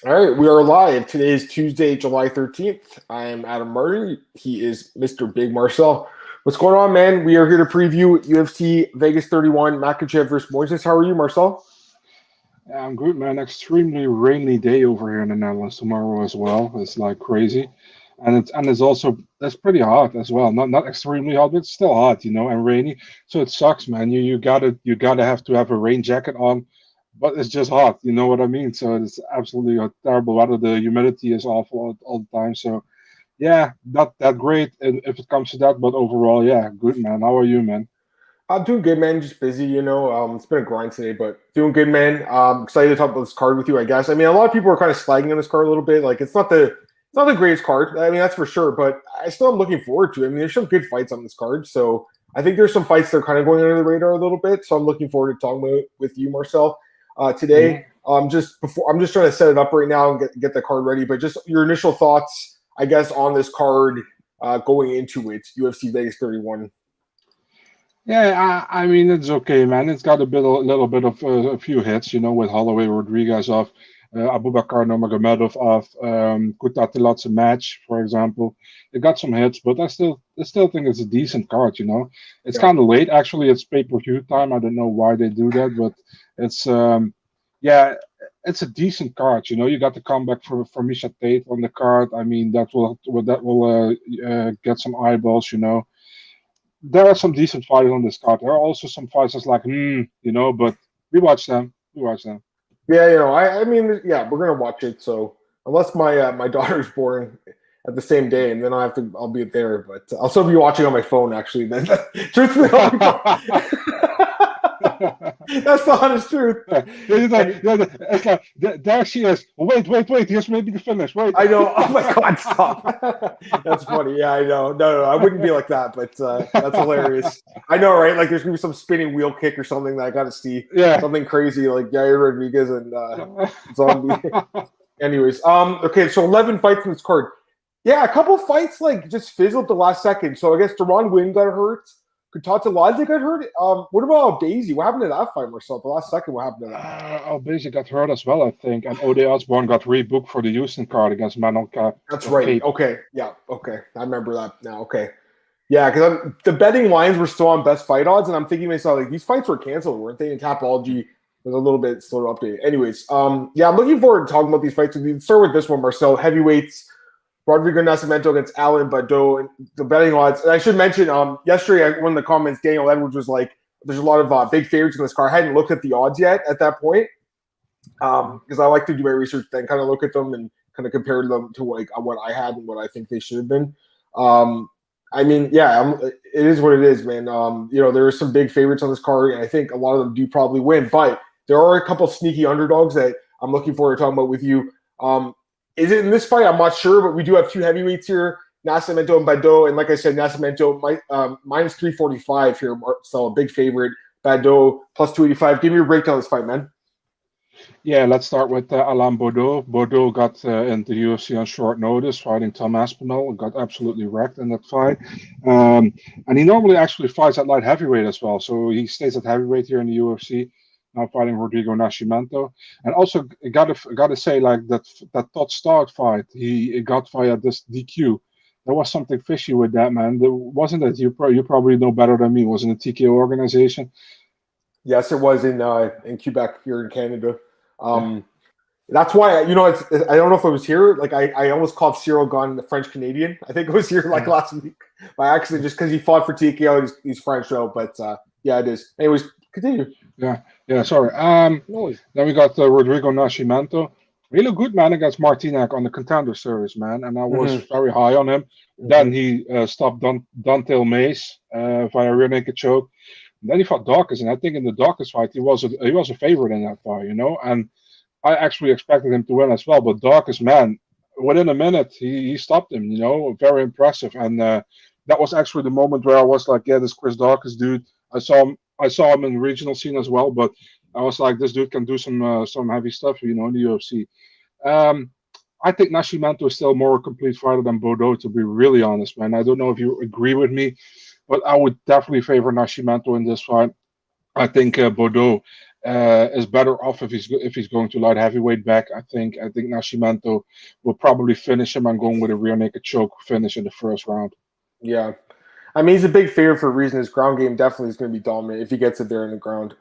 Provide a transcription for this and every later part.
All right, we are live. Today is Tuesday, July 13th. I am Adam Marion. He is Mr. Big Marcel. What's going on, man? We are here to preview UFC Vegas 31, Makhachev versus Moises. How are you, Marcel? Yeah, I'm good, man. Extremely rainy day over here in the Netherlands tomorrow as well. It's like crazy, and it's also that's pretty hot as well. Not extremely hot, but it's still hot, and rainy. So it sucks, man. You gotta have to have a rain jacket on, but it's just hot. You know what I mean? So it's absolutely terrible weather. The humidity is awful all the time. So yeah, not that great if it comes to that, but overall, yeah, good, man. How are you, man? I'm doing good, man. Just busy, you know. It's been a grind today, but doing good, man. Excited to talk about this card with you, I guess. I mean, a lot of people are kind of slagging on this card a little bit. Like, it's not the greatest card. I mean, that's for sure. But I still am looking forward to it. I mean, there's some good fights on this card. So I think there's some fights that are kind of going under the radar a little bit. So I'm looking forward to talking with you, Marcel, Mhm. today. I'm just trying to set it up right now and get the card ready. But just your initial thoughts, I guess, on this card going into it, UFC Vegas 31. Yeah, I mean it's okay, man. It's got a little bit of a few hits, with Holloway Rodriguez off, Abubakar Nurmagomedov off, Kutatelat's match, for example. It got some hits, but I still think it's a decent card. It's Yeah. kind of late actually. It's pay-per-view time. I don't know why they do that, but it's yeah, it's a decent card. You got the comeback for Miesha Tate on the card. I mean that will get some eyeballs. There are some decent fighters on this card. There are also some fights that's like, but we watch them. We watch them. Yeah, you know, I mean, yeah, we're gonna watch it. So unless my daughter's born at the same day, and then I'll be there. But I'll still be watching on my phone. Actually, then truthfully, that's the honest truth. And It's like there she is. Wait. Here's maybe the finish. Wait. I know. Oh my God, stop. That's funny. Yeah, I know. No, I wouldn't be like that, but that's hilarious. I know, right? Like, there's gonna be some spinning wheel kick or something that I got to see. Yeah. Something crazy like Yair Rodriguez and Zombie. Anyways, okay, so 11 fights in this card. Yeah, a couple fights like just fizzled the last second. So I guess Deron Wynn got hurt. Kutateladze got hurt. What about Daisy? What happened to that fight, Marcel? The last second, what happened to that? Albezi got hurt as well, I think, and Ode Osborne got rebooked for the Houston card against Manon That's right. Tate. Okay, yeah, okay, I remember that now. Okay, yeah, because the betting lines were still on best fight odds, and I'm thinking to myself like these fights were canceled, weren't they? And Tapology was a little bit slow to update. Anyways, yeah, I'm looking forward to talking about these fights with you. Let's start with this one, Marcel. Heavyweights. Rodrigo Nascimento against Alan Badeau, and the betting odds. And I should mention, yesterday, one of the comments, Daniel Edwards was like, there's a lot of big favorites in this car. I hadn't looked at the odds yet at that point because I like to do my research, then kind of look at them and kind of compare them to like what I had and what I think they should have been. I mean, yeah, it is what it is, man. There are some big favorites on this card, and I think a lot of them do probably win, but there are a couple sneaky underdogs that I'm looking forward to talking about with you. Is it in this fight? I'm not sure, but we do have two heavyweights here, Nascimento and Badeau. And like I said, Nascimento minus 345 here, so a big favorite. Badeau plus 285. Give me your breakdown of this fight, man. Yeah, let's start with Alain Bordeaux. Bordeaux got into the UFC on short notice, fighting Tom Aspinall, and got absolutely wrecked in that fight. And he normally actually fights at light heavyweight as well, so he stays at heavyweight here in the UFC. Now fighting Rodrigo Nascimento, and also gotta say like that Todd Start fight, he got via this DQ. There was something fishy with that, man. There wasn't it? You probably know better than me. Wasn't a TKO organization? Yes, it was in Quebec here in Canada. Yeah. That's why I don't know if it was here. Like I almost called Cyril Gunn the French Canadian. I think it was here like last week by accident, just because he fought for TKO. He's French though, but yeah, it is. Anyways, continue. Yeah. Sorry. No. Then we got Rodrigo Nascimento. Really good man against Martinek on the Contender Series, man, and I was very high on him. Then he stopped Dantel Mace via rear naked choke. And then he fought Dawkins, and I think in the Dawkins fight he was a favorite in that fight, and I actually expected him to win as well. But Dawkins, man, within a minute he stopped him, very impressive. And that was actually the moment where I was like, yeah, this Chris Dawkins dude. I saw him in the regional scene as well, but I was like, this dude can do some heavy stuff, in the UFC. I think Nascimento is still more a complete fighter than Bordeaux, to be really honest, man. I don't know if you agree with me, but I would definitely favor Nascimento in this fight. I think Bordeaux is better off if he's going to light heavyweight back. I think Nascimento will probably finish him and going with a rear naked choke finish in the first round. Yeah. I mean, he's a big favorite for a reason. His ground game definitely is going to be dominant if he gets it there in the ground.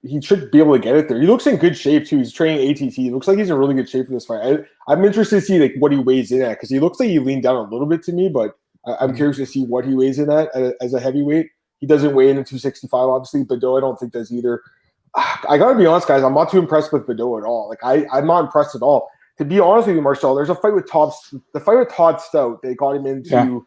He should be able to get it there. He looks in good shape, too. He's training ATT. He looks like he's in really good shape for this fight. I'm interested to see what he weighs in at, because he looks like he leaned down a little bit to me, but I'm curious to see what he weighs in at as a heavyweight. He doesn't weigh in at 265, obviously. Badeau, I don't think does either. I got to be honest, guys. I'm not too impressed with Badeau at all. I'm not impressed at all. To be honest with you, Marcel, there's a fight with Todd Stout. They got him into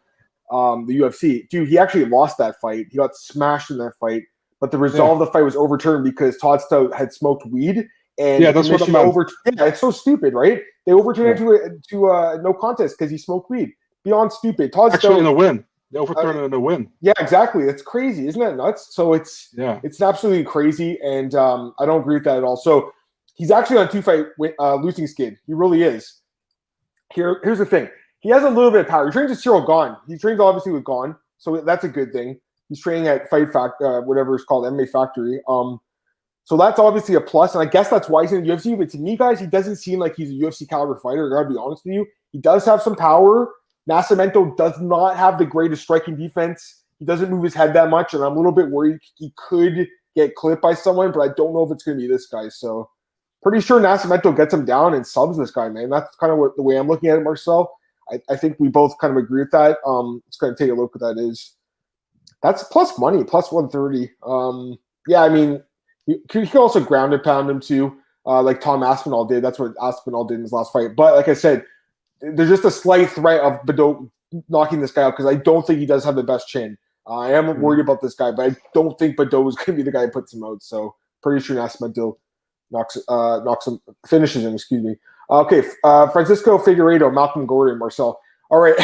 the UFC. Dude, he actually lost that fight. He got smashed in that fight. But the result of the fight was overturned because Todd Stout had smoked weed. And that's what I'm yeah, it's so stupid, right? They overturned it to no contest because he smoked weed. Beyond stupid. Todd Actually, Stout, in a win. They overturned it in a win. Yeah, exactly. It's crazy. Isn't that nuts? So it's absolutely crazy, and I don't agree with that at all. So he's actually on 2-fight losing skid. He really is. Here's the thing. He has a little bit of power. He trains with Cyril Gahn. He trains obviously with Gahn, so that's a good thing. He's training at whatever it's called, MMA Factory. So that's obviously a plus, and I guess that's why he's in the UFC. But to me, guys, he doesn't seem like he's a UFC caliber fighter. I gotta be honest with you. He does have some power. Nascimento does not have the greatest striking defense. He doesn't move his head that much, and I'm a little bit worried he could get clipped by someone, but I don't know if it's going to be this guy. So pretty sure Nascimento gets him down and subs this guy, man. That's kind of the way I'm looking at it, Marcel. I think we both kind of agree with that. Let's kind of take a look what that is. That's plus money, plus 130. Yeah, I mean, he can also ground and pound him too, like Tom Aspinall did. That's what Aspinall did in his last fight. But like I said, there's just a slight threat of Badeau knocking this guy out because I don't think he does have the best chin. I am worried about this guy, but I don't think Badeau is going to be the guy who puts him out. So pretty sure Nascimento finishes him. Excuse me. Okay, Francisco Figueiredo, Malcolm Gordon, Marcel. All right,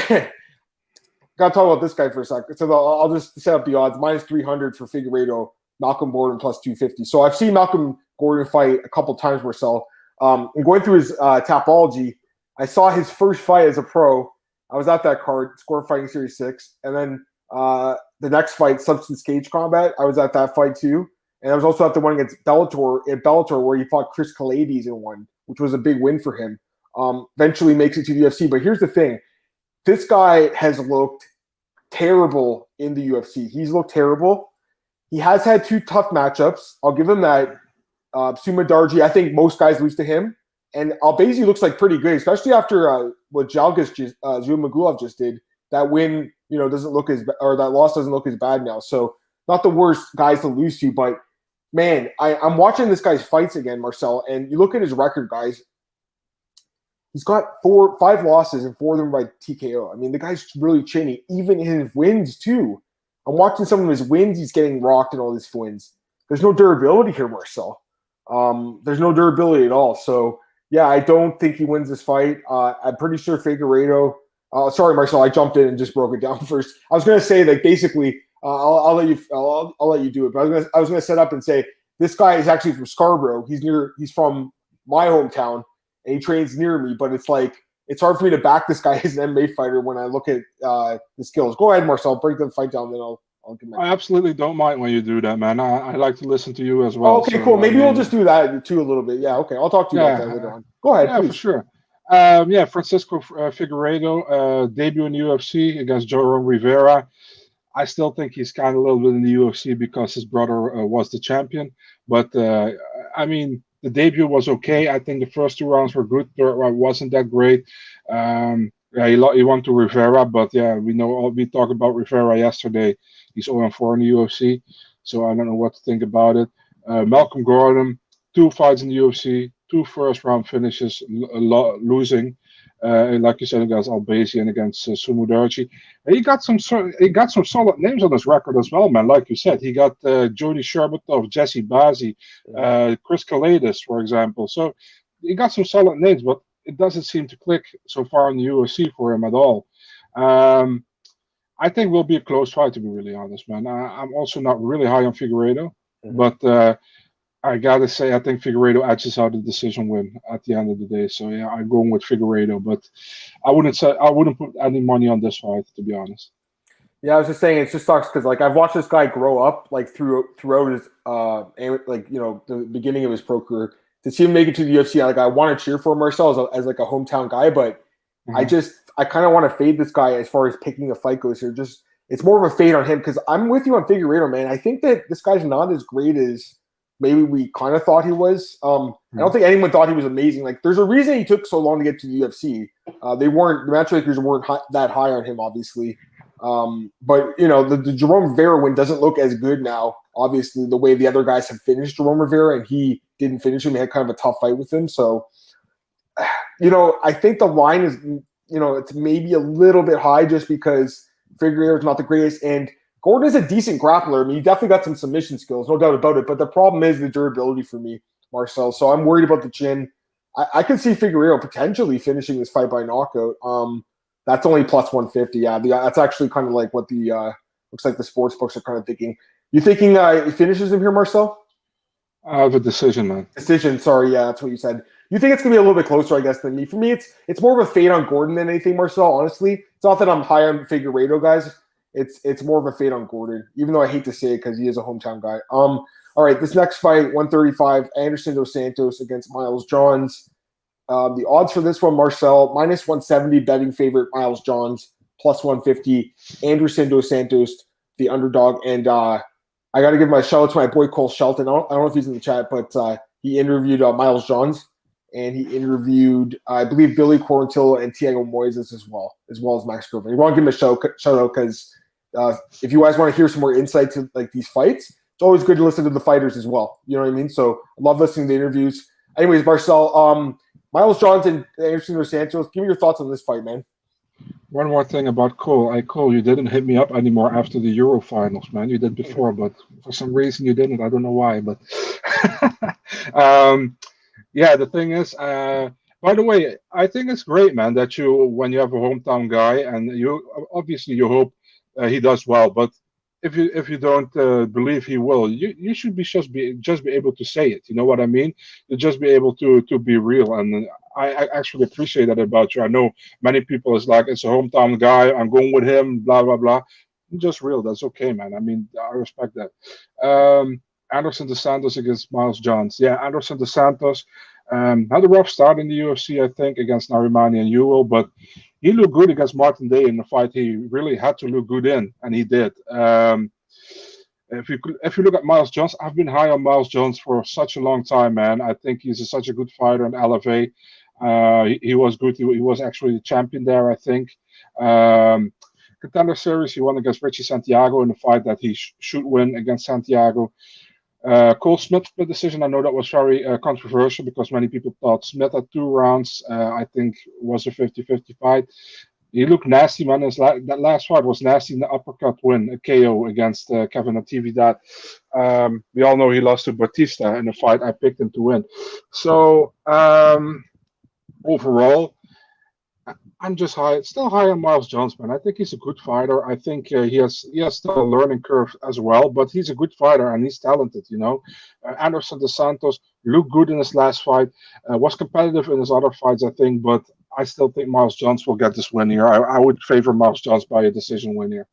gotta talk about this guy for a second. So I'll just set up the odds. Minus 300 for Figueiredo, Malcolm Gordon plus 250. So I've seen Malcolm Gordon fight a couple times, Marcel. And going through his Tapology, I saw his first fight as a pro. I was at that card, Score Fighting Series 6. And then the next fight, Substance Cage Combat, I was at that fight too. And I was also at the one against Bellator where he fought Chris Kalades in one, which was a big win for him. Eventually makes it to the UFC. But here's the thing. This guy has looked terrible in the UFC. He's looked terrible. He has had 2 tough matchups. I'll give him that. Sumadarji, I think most guys lose to him. And Albazi looks like pretty good, especially after what Zhumagulov just did. That win, doesn't look that loss doesn't look as bad now. So not the worst guys to lose to, but man, I'm watching this guy's fights again, Marcel, and you look at his record, guys. He's got 5 losses and 4 of them by TKO. I mean, the guy's really chinny, even in his wins too. I'm watching some of his wins. He's getting rocked in all his wins. There's no durability here, Marcel. There's no durability at all. So yeah, I don't think he wins this fight. I'm pretty sure Figueiredo. Sorry, Marcel, I jumped in and just broke it down first. I was going to say that basically, I'll let you do it. But I was going to set up and say this guy is actually from Scarborough. He's from my hometown, and he trains near me. But it's hard for me to back this guy as an MMA fighter when I look at the skills. Go ahead, Marcel, break the fight down, then I'll get back. I absolutely don't mind when you do that, man. I like to listen to you as well. Okay, cool. Maybe we'll just do that too a little bit. Yeah, okay. I'll talk to you about that later on. Go ahead, please. For sure. Francisco Figueiredo, debut in the UFC against João Rivera. I still think he's kind of a little bit in the UFC because his brother was the champion. But, I mean, the debut was okay. I think the first 2 rounds were good. Third round wasn't that great. He won to Rivera, but we talked about Rivera yesterday. He's 0-4 in the UFC, so I don't know what to think about it. Malcolm Gordon, 2 fights in the UFC, 2 first-round finishes, losing. Like you said, against Albazi and against Sumadarji. He got some solid names on his record as well, man. Like you said, he got Jody Sherbatov, Jesse Bazzi, Chris Kalades, for example. So he got some solid names, but it doesn't seem to click so far in the UFC for him at all. I think it will be a close fight, to be really honest, man. I'm also not really high on Figueiredo, but I gotta say I think Figueiredo edges out the decision win at the end of the day. So yeah, I'm going with Figueiredo, but I wouldn't put any money on this fight, to be honest. Yeah, I was just saying it just sucks because like I've watched this guy grow up like throughout his like the beginning of his pro career. To see him make it to the UFC, like I want to cheer for him, Marcel, as like a hometown guy, but I kind of want to fade this guy as far as picking a fight goes here. Just it's more of a fade on him because I'm with you on Figueiredo, man. I think that this guy's not as great as maybe we kind of thought he was. I don't think anyone thought he was amazing. Like there's a reason he took so long to get to the UFC. The matchmakers weren't that high on him, obviously. But the Jerome Rivera win doesn't look as good now. Obviously, the way the other guys have finished Jerome Rivera, and he didn't finish him. He had kind of a tough fight with him. So, I think the line is, it's maybe a little bit high just because Figueiredo is not the greatest, and Gordon is a decent grappler. I mean, he definitely got some submission skills, no doubt about it. But the problem is the durability for me, Marcel. So I'm worried about the chin. I could see Figueiredo potentially finishing this fight by knockout. That's only plus 150. Yeah, that's actually kind of like what the looks like the sports books are kind of thinking. You thinking he finishes him here, Marcel? I have a decision, man. Decision. Sorry, yeah, that's what you said. You think it's gonna be a little bit closer, I guess, than me. For me, it's more of a fade on Gordon than anything, Marcel. Honestly, it's not that I'm high on Figueiredo, guys. It's more of a fade on Gordon, even though I hate to say it because he is a hometown guy. All right, this next fight, 135, Anderson dos Santos against Miles Johns. The odds for this one, Marcel, minus 170, betting favorite, Miles Johns, plus 150, Anderson dos Santos, the underdog. And I got to give my shout out to my boy Cole Shelton. I don't know if he's in the chat, but he interviewed Miles Johns, and he interviewed, I believe, Billy Quarantillo and Thiago Moises as well as Max Grover. You want to give him a shout out because if you guys want to hear some more insight to like these fights, it's always good to listen to the fighters as well. You know what I mean? So I love listening to the interviews. Anyways, Marcel, Miles Johns and Anderson dos Santos, give me your thoughts on this fight, man. One more thing about Cole. Cole, you didn't hit me up anymore after the Euro finals, man. You did before, but for some reason you didn't. I don't know why, but yeah, the thing is, by the way, I think it's great, man, that when you have a hometown guy and you hope he does well, but if you don't believe he will, you should just be able to say it. You know what I mean? You just be able to be real, and I actually appreciate that about you. I know many people is like, it's a hometown guy, I'm going with him, blah blah blah. I'm just real. That's okay, man. I mean, I respect that. Anderson dos Santos against Miles Johns. Yeah, Anderson dos Santos had a rough start in the UFC, I think, against Narimani and Ewell, but he looked good against Martin Day in the fight. He really had to look good in, and he did. If you look at Miles Johns, I've been high on Miles Johns for such a long time, man. I think he's such a good fighter in LFA. He was good. He was actually the champion there, I think. Contender Series, he won against Richie Santiago in a fight that he should win against Santiago. Cole Smith split decision. I know that was very controversial because many people thought Smith had 2 rounds. I think was a 50-50 fight. He looked nasty, man. That last fight was nasty in the uppercut win, a KO against Kevin Natividad. We all know he lost to Batista in a fight. I picked him to win. So overall, I'm just still high on Miles Johns, man. I think he's a good fighter. I think he has still a learning curve as well, but he's a good fighter and he's talented, Anderson dos Santos looked good in his last fight, was competitive in his other fights, I think, but I still think Miles Johns will get this win here. I would favor Miles Johns by a decision win here.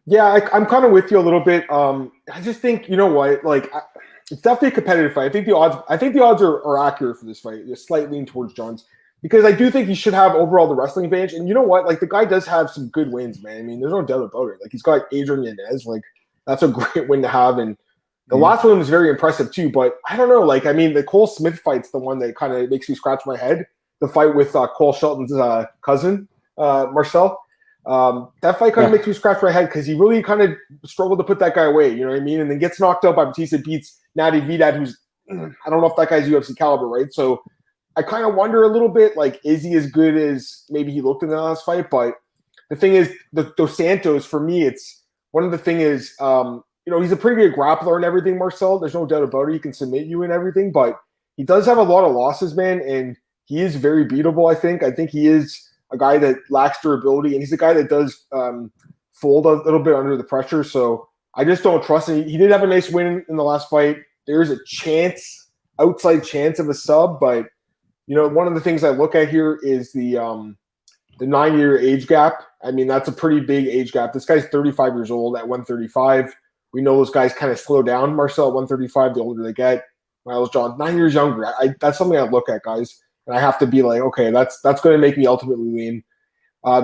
Yeah, I'm kind of with you a little bit. I just think, it's definitely a competitive fight. I think the odds are accurate for this fight. They're slight lean towards Johns. Because I do think he should have overall the wrestling advantage. And you know what? Like, the guy does have some good wins, man. I mean, there's no doubt about it. Like, he's got Adrian Yanez. Like, that's a great win to have. And the last one was very impressive, too. But I don't know. Like, I mean, the Cole Smith fight's the one that kind of makes me scratch my head. The fight with Cole Shelton's cousin, Marcel. That fight kind of makes me scratch my head because he really kind of struggled to put that guy away. You know what I mean? And then gets knocked out by Batista, beats Natividad, who's – I don't know if that guy's UFC caliber, right? So – I kind of wonder a little bit, like, is he as good as maybe he looked in the last fight? But the thing is, the Dos Santos, for me, it's one of the thing is, he's a pretty good grappler and everything, Marcel. There's no doubt about it. He can submit you and everything, but he does have a lot of losses, man, and he is very beatable, I think. I think he is a guy that lacks durability, and he's a guy that does fold a little bit under the pressure, so I just don't trust him. He did have a nice win in the last fight. There's a outside chance of a sub, but one of the things I look at here is the the 9-year age gap, I mean, that's a pretty big age gap. This guy's 35 years old at 135. We know those guys kind of slow down, Marcel, at 135, the older they get. Miles John, 9 years younger. That's something I look at, guys. And I have to be like, okay, that's going to make me ultimately lean.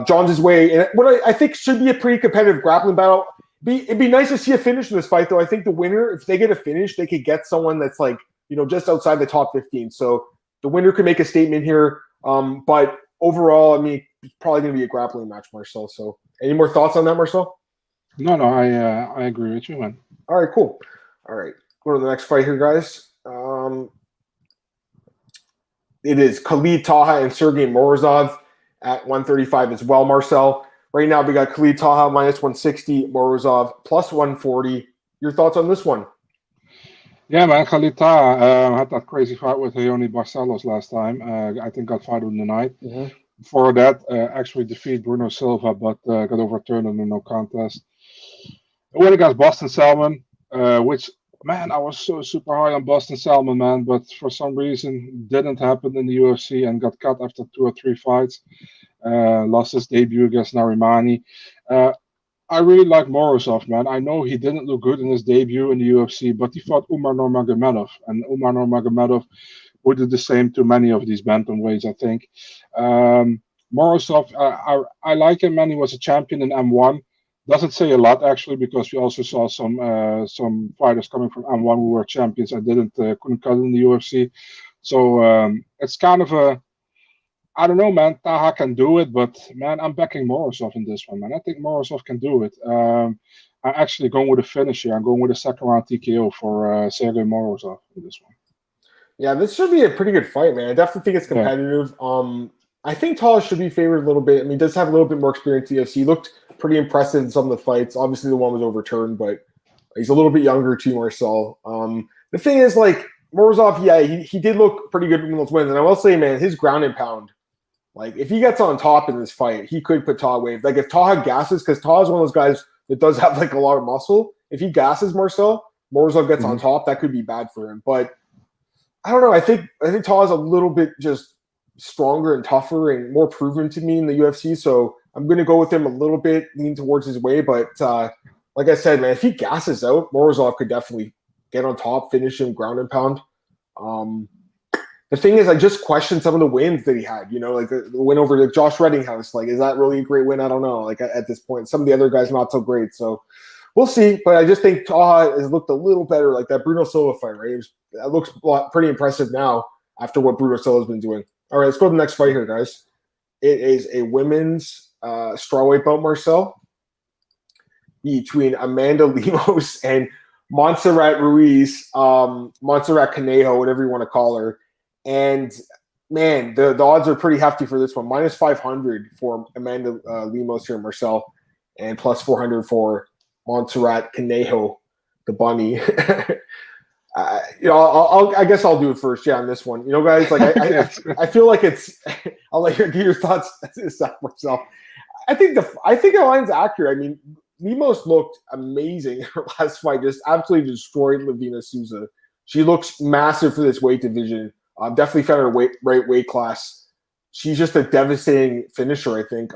John's his way. And what I think should be a pretty competitive grappling battle. It'd be nice to see a finish in this fight, though. I think the winner, if they get a finish, they could get someone that's like, just outside the top 15. So the winner could make a statement here. But overall, I mean, it's probably going to be a grappling match, Marcel. So any more thoughts on that, Marcel? No, I agree with you, man. All right, cool. All right, go to the next fight here, guys. It is Khalid Taha and Sergey Morozov at 135 as well, Marcel. Right now, we got Khalid Taha minus 160, Morozov plus 140. Your thoughts on this one? Yeah, man, Khalid Taha had that crazy fight with Leone Barcelos last time. I think got fight of the night. Mm-hmm. Before that, actually defeated Bruno Silva, but got overturned in a no contest. Went against Boston Salmon, which, man, I was so super high on Boston Salmon, man, but for some reason didn't happen in the UFC and got cut after 2 or 3 fights. Lost his debut against Narimani. I really like Morozov, man. I know he didn't look good in his debut in the UFC, but he fought Umar Nurmagomedov, and Umar Nurmagomedov would do the same to many of these bantamweights, I think. Morozov, I like him, man. He was a champion in M1. Doesn't say a lot, actually, because we also saw some fighters coming from M1 who were champions. I couldn't cut in the UFC. So it's kind of I don't know, man. Taha can do it, but, man, I'm backing Morozov in this one, man. I think Morozov can do it. I'm actually going with a finish here. I'm going with a second-round TKO for Sergey Morozov in this one. Yeah, this should be a pretty good fight, man. I definitely think it's competitive. Yeah. I think Taha should be favored a little bit. I mean, he does have a little bit more experience in the UFC. He looked pretty impressive in some of the fights. Obviously, the one was overturned, but he's a little bit younger too, Marcel. The thing is, like, Morozov, yeah, he did look pretty good in those wins. And I will say, man, his ground and pound, like, if he gets on top in this fight, he could put Taha away. Like, if Taha gasses, because Taha's one of those guys that does have, like, a lot of muscle. If he gasses Marcel, Morozov gets on top, that could be bad for him. But I don't know. I think Taha's a little bit just stronger and tougher and more proven to me in the UFC. So I'm going to go with him a little bit, lean towards his way. But like I said, man, if he gasses out, Morozov could definitely get on top, finish him ground and pound. The thing is, I just questioned some of the wins that he had. Like the win over the Josh Reddinghouse. Like, is that really a great win? I don't know. Like at this point, some of the other guys not so great. So we'll see. But I just think Taha has looked a little better. Like that Bruno Silva fight, right? That looks pretty impressive now after what Bruno Silva's been doing. All right, let's go to the next fight here, guys. It is a women's strawweight bout, Marcel, between Amanda Lemos and Montserrat Ruiz, Montserrat Conejo, whatever you want to call her. And, man, the odds are pretty hefty for this one. Minus 500 for Amanda Lemos here, Marcel, and plus 400 for Montserrat Conejo, the bunny. I guess I'll do it first, on this one. Guys, like I feel like it's. I'll let you give your thoughts, Marcel. I think the line's accurate. I mean, Lemos looked amazing in her last fight, just absolutely destroyed Lavina Souza. She looks massive for this weight division. Definitely found her right weight class. She's just a devastating finisher, I think.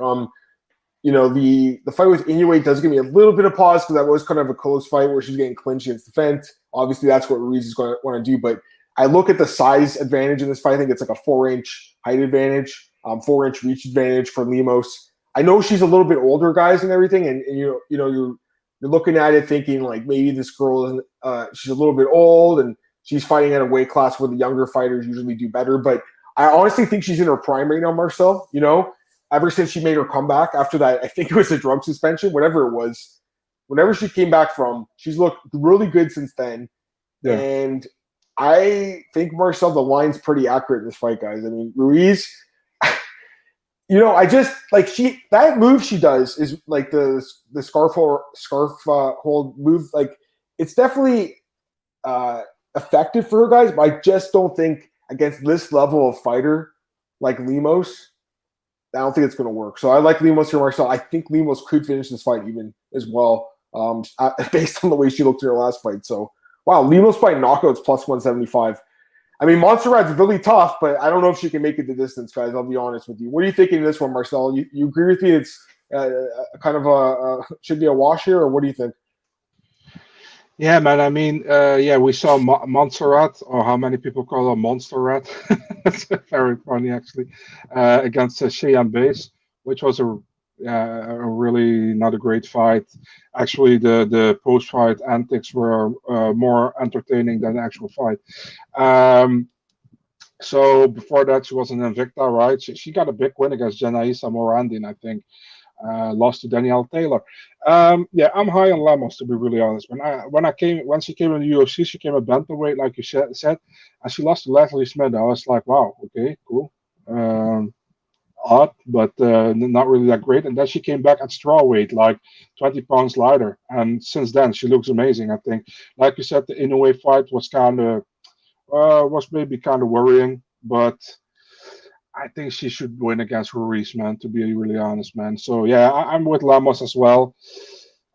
The fight with Inoue does give me a little bit of pause because that was kind of a close fight where she's getting clinched against the fence. Obviously, that's what Ruiz is going to want to do. But I look at the size advantage in this fight. I think it's like a 4-inch height advantage, 4-inch reach advantage for Lemos. I know she's a little bit older, guys, and everything, and you're looking at it thinking like maybe this girl isn't. She's a little bit old and she's fighting at a weight class where the younger fighters usually do better. But I honestly think she's in her prime right now, Marcel. Ever since she made her comeback after that, I think it was a drug suspension, whatever it was. Whenever she came back from, she's looked really good since then. Yeah. And I think, Marcel, the line's pretty accurate in this fight, guys. I mean, Ruiz, I just like that move she does is like the scarf hold move. Like it's definitely effective for her, guys, but I just don't think against this level of fighter like Lemos, I don't think it's going to work. So I like Lemos here, Marcel. I think Lemos could finish this fight even as well, based on the way she looked in her last fight. So, wow, Lemos by knockouts plus 175. I mean, Montserrat's really tough, but I don't know if she can make it the distance, guys. I'll be honest with you. What are you thinking of this one, Marcel? You agree with me? It's kind of should be a wash here, or what do you think? Yeah, man. I mean, we saw Montserrat, or how many people call her Monsterrat. It's very funny, actually, against Cheyenne Base, which was a really not a great fight. Actually, the post-fight antics were more entertaining than the actual fight. So before that, she was in Invicta, right? She got a big win against Janaisa Morandin, I think. Lost to Danielle Taylor. I'm high on Lemos, to be really honest. When she came in the UFC, she came at bantamweight, like you said, and she lost to Leslie Smith. I was like, wow, okay, cool. Odd, but not really that great. And then she came back at strawweight, like 20 pounds lighter. And since then, she looks amazing. I think, like you said, the Inoue fight was maybe kind of worrying, but I think she should win against Ruiz, man, to be really honest, man. So, yeah, I'm with Lemos as well.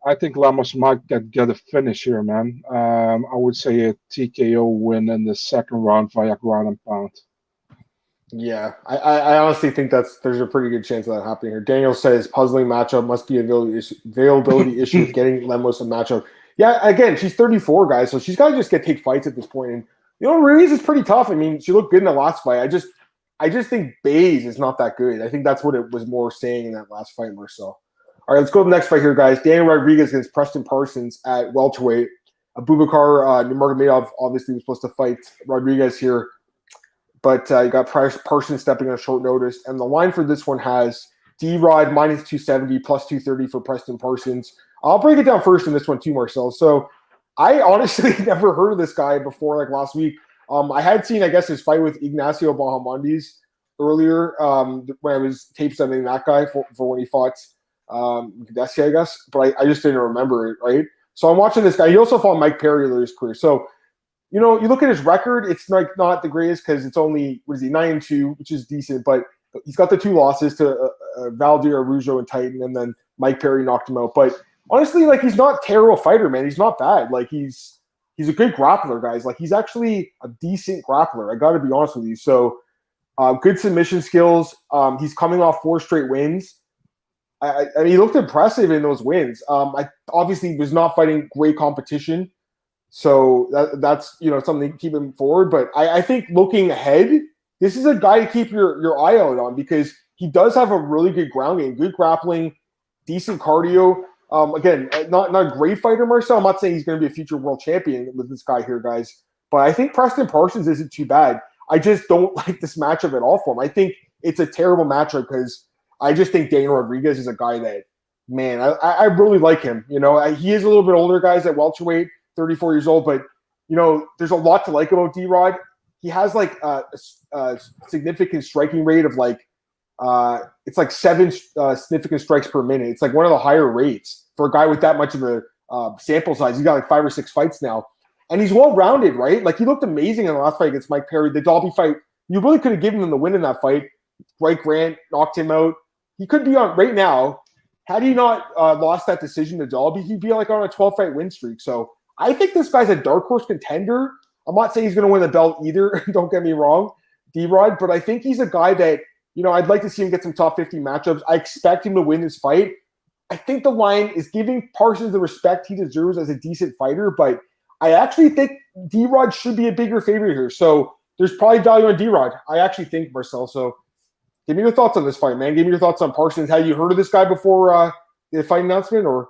I think Lemos might get a finish here, man. I would say a TKO win in the second round via ground and pound. Yeah, I honestly think there's a pretty good chance of that happening here. Daniel says puzzling matchup must be availability issue with getting Lemos a matchup. Yeah, again, she's 34, guys, so she's got to just take fights at this point. And, Ruiz is pretty tough. I mean, she looked good in the last fight. I just think Baze is not that good. I think that's what it was more saying in that last fight, Marcel. All right, let's go to the next fight here, guys. Daniel Rodriguez against Preston Parsons at welterweight. Abubakar Nurmagomedov obviously was supposed to fight Rodriguez here, but you got Parsons stepping on short notice. And the line for this one has D-Rod minus 270, plus 230 for Preston Parsons. I'll break it down first in this one too, Marcel. So I honestly never heard of this guy before, like last week. I had seen, I guess, his fight with Ignacio Bahamondes earlier when I was tape sending that guy for when he fought Desi, I guess. But I just didn't remember it, right? So I'm watching this guy. He also fought Mike Perry earlier in his career. So, you look at his record, it's like not the greatest because it's only, 9-2, which is decent. But he's got the 2 losses to Valdir Araujo and Titan, and then Mike Perry knocked him out. But honestly, like, he's not a terrible fighter, man. He's not bad. Like, he's a good grappler, guys. Like, he's actually a decent grappler. I got to be honest with you. So, good submission skills. He's coming off 4 straight wins. I mean, he looked impressive in those wins. I obviously was not fighting great competition. So that's, something to keep him forward. But I think looking ahead, this is a guy to keep your eye out on because he does have a really good ground game, good grappling, decent cardio. Again, not a great fighter, Marcel. I'm not saying he's going to be a future world champion with this guy here, guys. But I think Preston Parsons isn't too bad. I just don't like this matchup at all for him. I think it's a terrible matchup because I just think Daniel Rodriguez is a guy that, man, I really like him. He is a little bit older, guys, at welterweight, 34 years old. But, there's a lot to like about D-Rod. He has, like, a significant striking rate of, like, it's like 7 significant strikes per minute. It's like one of the higher rates for a guy with that much of a sample size. He's got like 5 or 6 fights now. And he's well-rounded, right? Like, he looked amazing in the last fight against Mike Perry. The Dalby fight, you really could have given him the win in that fight. Dwight Grant knocked him out. He could be on, right now, had he not lost that decision to Dalby, he'd be like on a 12-fight win streak. So I think this guy's a dark horse contender. I'm not saying he's going to win the belt either. Don't get me wrong, D-Rod. But I think he's a guy that, I'd like to see him get some top 50 matchups. I expect him to win this fight. I think the line is giving Parsons the respect he deserves as a decent fighter, but I actually think D-Rod should be a bigger favorite here. So there's probably value on D-Rod. I actually think, Marcel. So give me your thoughts on this fight, man. Give me your thoughts on Parsons. Have you heard of this guy before the fight announcement? Or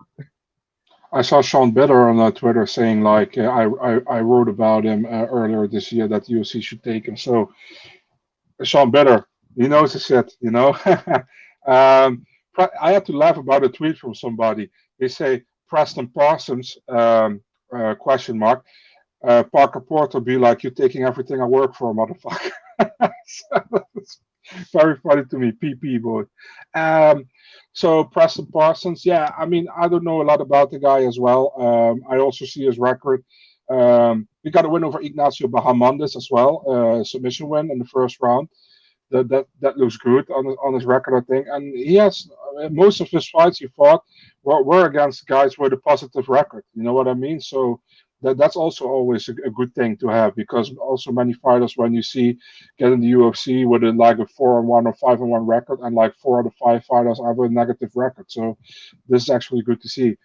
I saw Sean Bitter on Twitter saying, like, I wrote about him earlier this year that UFC should take him. So Sean Bitter, he knows his shit, I had to laugh about a tweet from somebody. They say Preston Parsons, question mark, Parker Porter be like, you're taking everything I work for, motherfucker. So it's very funny to me, PP boy. So Preston Parsons, yeah, I mean, I don't know a lot about the guy as well. I also see his record. He got a win over Ignacio Bahamondes as well, submission win in the first round. That looks good on his record, I think. And he has most of his fights he fought were against guys with a positive record. You know what I mean? So that's also always a good thing to have, because also many fighters, when you see get in the UFC with like a 4-1 or 5-1 record, and like 4 out of 5 fighters have a negative record. So this is actually good to see.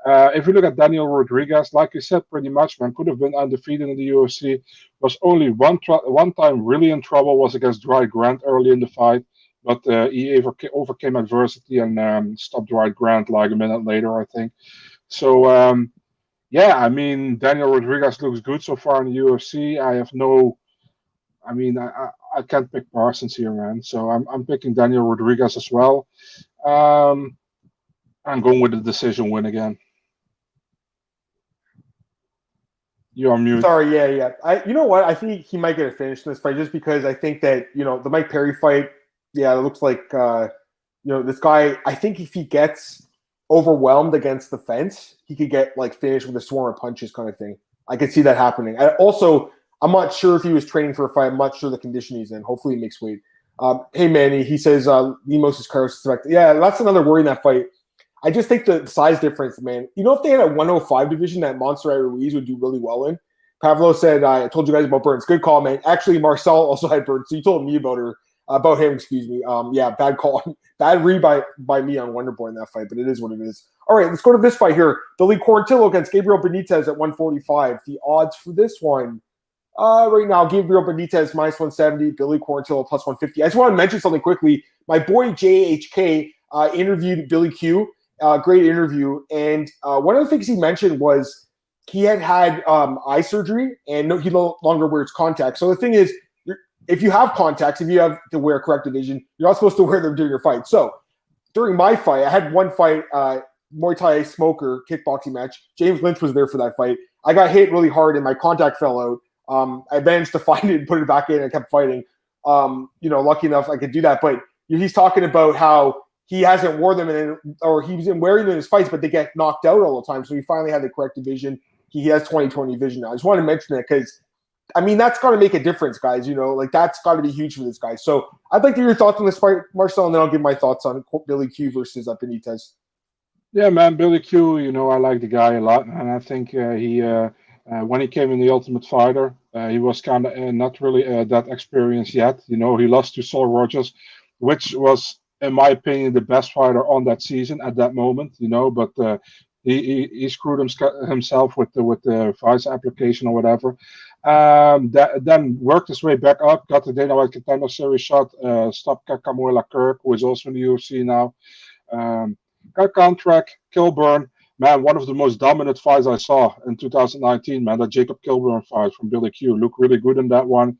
If you look at Daniel Rodriguez, like you said, pretty much, man, could have been undefeated in the UFC. Was only one time really in trouble, was against Dwight Grant early in the fight, but he overcame adversity and stopped Dwight Grant like a minute later, I think. So yeah, I mean, Daniel Rodriguez looks good so far in the UFC. I can't pick Parsons here, man. So I'm picking Daniel Rodriguez as well. I'm going with the decision win again. You're on mute. Sorry, yeah. You know what? I think he might get a finish in this fight, just because I think that, the Mike Perry fight, it looks like this guy, I think if he gets overwhelmed against the fence, he could get like finished with a swarm of punches kind of thing. I could see that happening. I'm not sure if he was training for a fight. I'm not sure the condition he's in. Hopefully he makes weight. Hey Manny, he says Lemos is correct. Yeah, that's another worry in that fight. I just think the size difference, man. If they had a 105 division that Montserrat Ruiz would do really well in. Pavlo said, I told you guys about Burns. Good call, man. Actually, Marcel also had Burns, so you told me about him, excuse me. Bad call. Bad read by me on Wonderboy in that fight, but it is what it is. All right, let's go to this fight here. Billy Quarantillo against Gabriel Benitez at 145. The odds for this one, right now, Gabriel Benitez minus 170, Billy Quarantillo plus 150. I just want to mention something quickly. My boy JHK interviewed Billy Q. Great interview. And one of the things he mentioned was he had eye surgery, and he no longer wears contacts. So the thing is, if you have contacts, if you have to wear corrective vision, you're not supposed to wear them during your fight. So during my fight, I had one fight, Muay Thai smoker kickboxing match. James Lynch was there for that fight. I got hit really hard and my contact fell out. I managed to find it and put it back in. I kept fighting. Lucky enough I could do that. But he's talking about how he hasn't worn them or he was wearing them in his fights, but they get knocked out all the time. So he finally had the corrective vision. He has 20/20 vision now. I just want to mention that because, that's got to make a difference, guys. That's got to be huge for this guy. So I'd like to hear your thoughts on this fight, Marcel, and then I'll give my thoughts on Billy Q versus Benitez. Yeah, man, Billy Q, I like the guy a lot. And I think he when he came in the Ultimate Fighter, he was kind of not really that experienced yet. He lost to Saul Rogers, which was, in my opinion, the best fighter on that season at that moment. But he screwed himself with the vice application or whatever. Then worked his way back up, got the Dana White Contender Series shot, stopped Kamuela Kirk, who is also in the UFC now. Got a contract, Kilburn. Man, one of the most dominant fights I saw in 2019, man, that Jacob Kilburn fight from Billy Q. Looked really good in that one.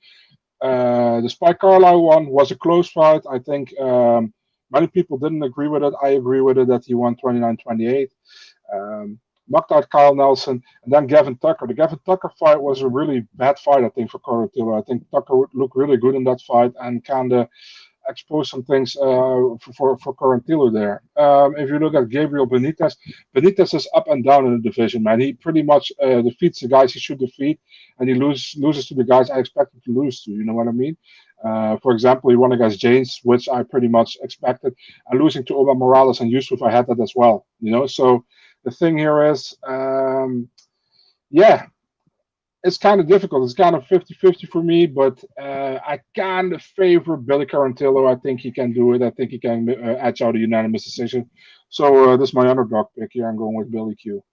The Spike Carlisle one was a close fight. I think many people didn't agree with it. I agree with it that he won 29-28. Knocked out Kyle Nelson, and then Gavin Tucker. The Gavin Tucker fight was a really bad fight, I think, for Quarantillo. I think Tucker looked really good in that fight and kind of exposed some things for Quarantillo there. If you look at Gabriel Benitez, Benitez is up and down in the division, man. He pretty much defeats the guys he should defeat, and he loses to the guys I expect him to lose to. You know what I mean? For example, he won against James, which I pretty much expected, and losing to Omar Morales and Yusuf, I had that as well. So the thing here is, it's kind of difficult. It's kind of 50-50 for me, but I kind of favor Billy Quarantillo. I think he can do it. I think he can edge out a unanimous decision. So this is my underdog pick here. I'm going with Billy Q.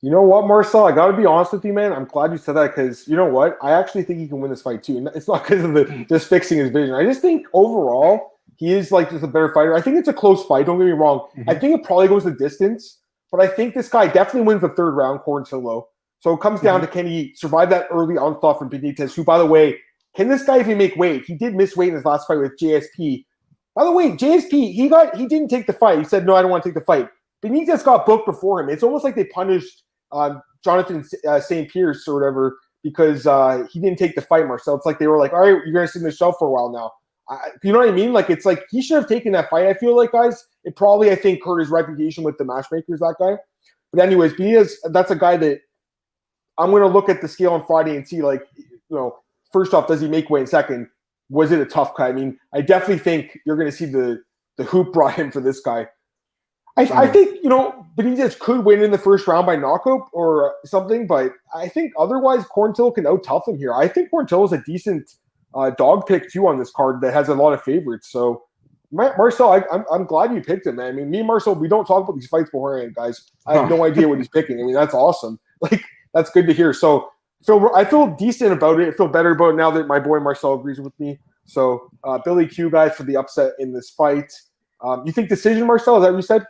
You know what, Marcel? I got to be honest with you, man. I'm glad you said that because you know what? I actually think he can win this fight too. And it's not because of just fixing his vision. I just think overall he is just a better fighter. I think it's a close fight. Don't get me wrong. Mm-hmm. I think it probably goes the distance. But I think this guy definitely wins the third round, Quarantillo. So it comes down to can he survive that early onslaught from Benitez, who, by the way, can this guy even make weight? He did miss weight in his last fight with JSP. By the way, JSP, he didn't take the fight. He said, no, I don't want to take the fight. Benitez got booked before him. It's almost like they punished Jonathan St. Pierce or whatever because he didn't take the fight, Marcel. It's like they were like, all right, you're going to sit in the shelf for a while now. You know what I mean? It's like he should have taken that fight. I feel like, guys, it probably, I think, hurt his reputation with the matchmakers, that guy. But anyways, Benitez, that's a guy that I'm going to look at the scale on Friday and see, first off, does he make weight? And second, was it a tough cut? I mean, I definitely think you're going to see the hoop brought in for this guy. I think, Benitez could win in the first round by knockout or something, but I think otherwise Corntill can out-tough him here. I think Corntill is a decent dog pick, too, on this card that has a lot of favorites. So, Marcel, I'm glad you picked him, man. I mean, me and Marcel, we don't talk about these fights beforehand, guys. I have no idea what he's picking. I mean, that's awesome. That's good to hear. So, I feel decent about it. I feel better about it now that my boy Marcel agrees with me. So, Billy Q, guys, for the upset in this fight. You think decision, Marcel? Is that what you said?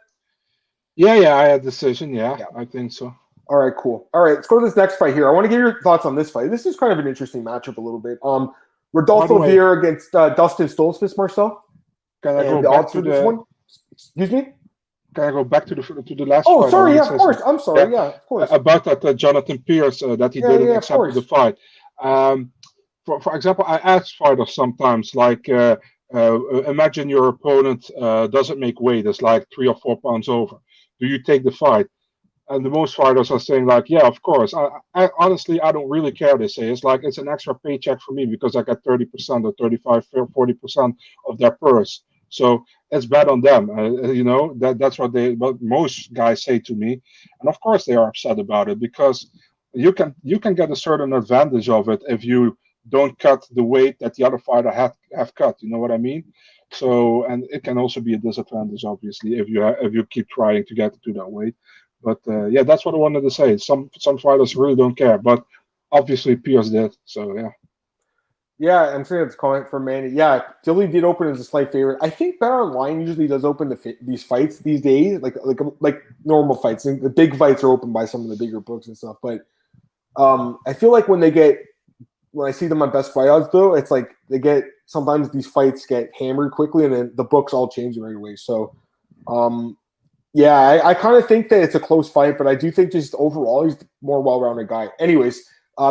Yeah, I had decision. Yeah, I think so. All right, cool. All right, let's go to this next fight here. I want to get your thoughts on this fight. This is kind of an interesting matchup a little bit. Rodolfo Vieira against Dustin Stoltzfus, Marcel. Can I go back to this one? Excuse me? Can I go back to the last fight? Oh, sorry, yeah, of course. I'm sorry, yeah, of course. About that Jonathan Pierce that he didn't accept the fight. For example, I ask fighters sometimes, like, imagine your opponent doesn't make weight, it's like 3 or 4 pounds over. Do you take the fight? And the most fighters are saying, like, yeah, of course. I honestly, I don't really care, they say. It's like, it's an extra paycheck for me because I got 30% or 35, 40% of their purse. So it's bad on them. That's what most guys say to me. And of course they are upset about it because you can get a certain advantage of it if you don't cut the weight that the other fighter have cut. You know what I mean? So, and it can also be a disadvantage, obviously, if you keep trying to get to that weight. But that's what I wanted to say. Some fighters really don't care, but obviously Pierce did. So yeah. Yeah, I'm seeing this comment from Manny. Yeah, Dilly did open as a slight favorite. I think Bet Online usually does open these fights these days, like normal fights. And the big fights are opened by some of the bigger books and stuff. But I feel like when I see them on Best Fight Odds, though, it's like sometimes these fights get hammered quickly, and then the books all change right away. So, I kind of think that it's a close fight, but I do think just overall he's the more well-rounded guy. Anyways,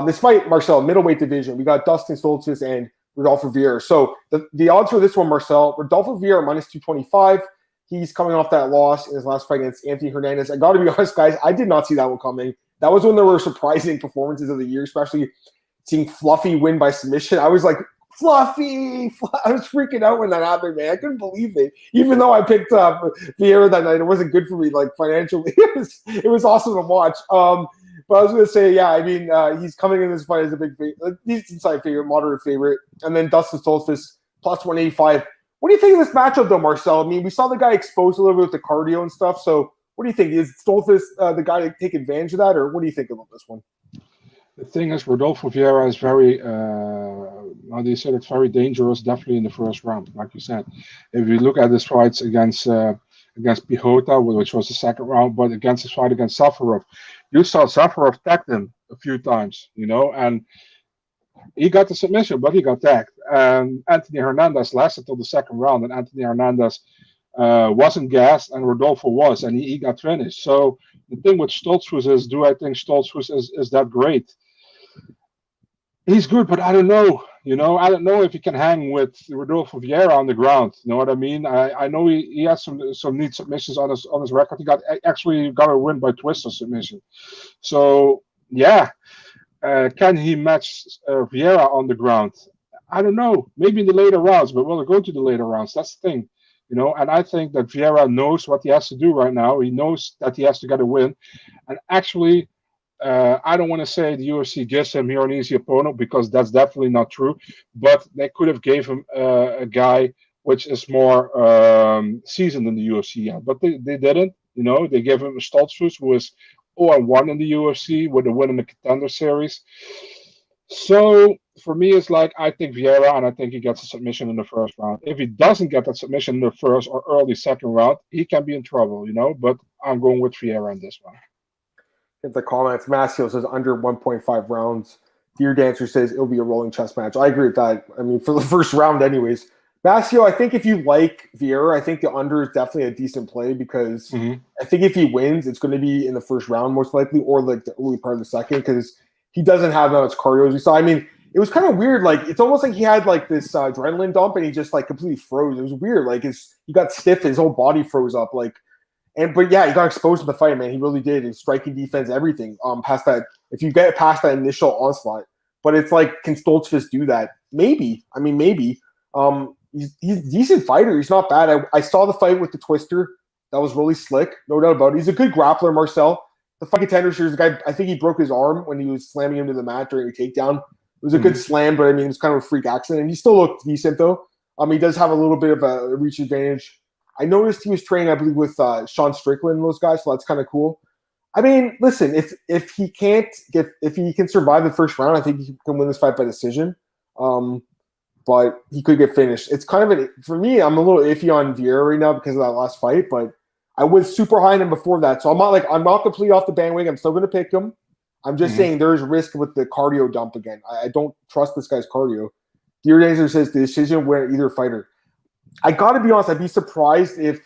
this fight, Marcel, middleweight division, we got Dustin Stoltzfus and Rodolfo Vieira. So the odds for this one, Marcel, Rodolfo Vieira minus 225. He's coming off that loss in his last fight against Anthony Hernandez. I got to be honest, guys, I did not see that one coming. That was when there were surprising performances of the year, especially seeing Fluffy win by submission. I was like, Fluffy! I was freaking out when that happened, man. I couldn't believe it. Even though I picked up Vieira that night, it wasn't good for me, like, financially. It was awesome to watch. But I was going to say, yeah, I mean, he's coming in this fight as a big favorite, decent side favorite, moderate favorite. And then Dustin Stoltzfus, plus 185. What do you think of this matchup, though, Marcel? I mean, we saw the guy exposed a little bit with the cardio and stuff. So what do you think? Is Stoltzfus the guy to take advantage of that? Or what do you think about this one? The thing is, Rodolfo Vieira is very, it's very dangerous, definitely in the first round, like you said. If you look at his fights against Pihota, which was the second round, but against his fight against Safarov, you saw Safarov tagged him a few times, and he got the submission, but he got tagged. And Anthony Hernandez lasted till the second round, and Anthony Hernandez wasn't gassed, and Rodolfo was, and he got finished. So the thing with Stoltzfus is, do I think Stoltzfus is that great? He's good, but I don't know. I don't know if he can hang with Rodolfo Vieira on the ground. You know what I mean? I know he has some neat submissions on his record. He got a win by twister submission. So yeah, can he match Vieira on the ground? I don't know. Maybe in the later rounds, but we'll go to the later rounds. That's the thing. And I think that Vieira knows what he has to do right now. He knows that he has to get a win. And actually, I don't want to say the UFC gives him here an easy opponent because that's definitely not true. But they could have gave him a guy which is more seasoned in the UFC. Yeah. But they didn't. They gave him Stoltzfus, who is 0-1 in the UFC with a win in the Contender Series. So for me, it's like I think Vieira, and I think he gets a submission in the first round. If he doesn't get that submission in the first or early second round, he can be in trouble, But I'm going with Vieira on this one. In the comments, Masio says under 1.5 rounds. Deer Dancer says it'll be a rolling chess match. I agree with that. I mean, for the first round, anyways. Masio, I think if you like Vieira, I think the under is definitely a decent play because I think if he wins, it's going to be in the first round most likely, or like the early part of the second, because he doesn't have that much cardio as we saw. I mean, it was kind of weird. Like, it's almost like he had like this adrenaline dump and he just like completely froze. It was weird. Like he got stiff, his whole body froze up. But yeah, he got exposed to the fight, man. He really did. His striking defense, everything. Past that, if you get past that initial onslaught, but it's like, can Stoltzfus do that? Maybe. I mean, maybe. He's a decent fighter. He's not bad. I saw the fight with the twister That was really slick, no doubt about it. He's a good grappler, Marcel. The Fight Contender Series guy, I think he broke his arm when he was slamming him to the mat during a takedown. It was a good slam, but I mean, it was kind of a freak accident. He still looked decent, though. He does have a little bit of a reach advantage. I noticed he was training, I believe, with Sean Strickland and those guys, so that's kind of cool. I mean, listen, if he can survive the first round, I think he can win this fight by decision. But he could get finished. It's kind of for me, I'm a little iffy on Vieira right now because of that last fight, but I was super high on him before that. So I'm not completely off the bandwagon. I'm still going to pick him. I'm just saying there's risk with the cardio dump again. I don't trust this guy's cardio. Deardazer says the decision win either fighter. I got to be honest. I'd be surprised if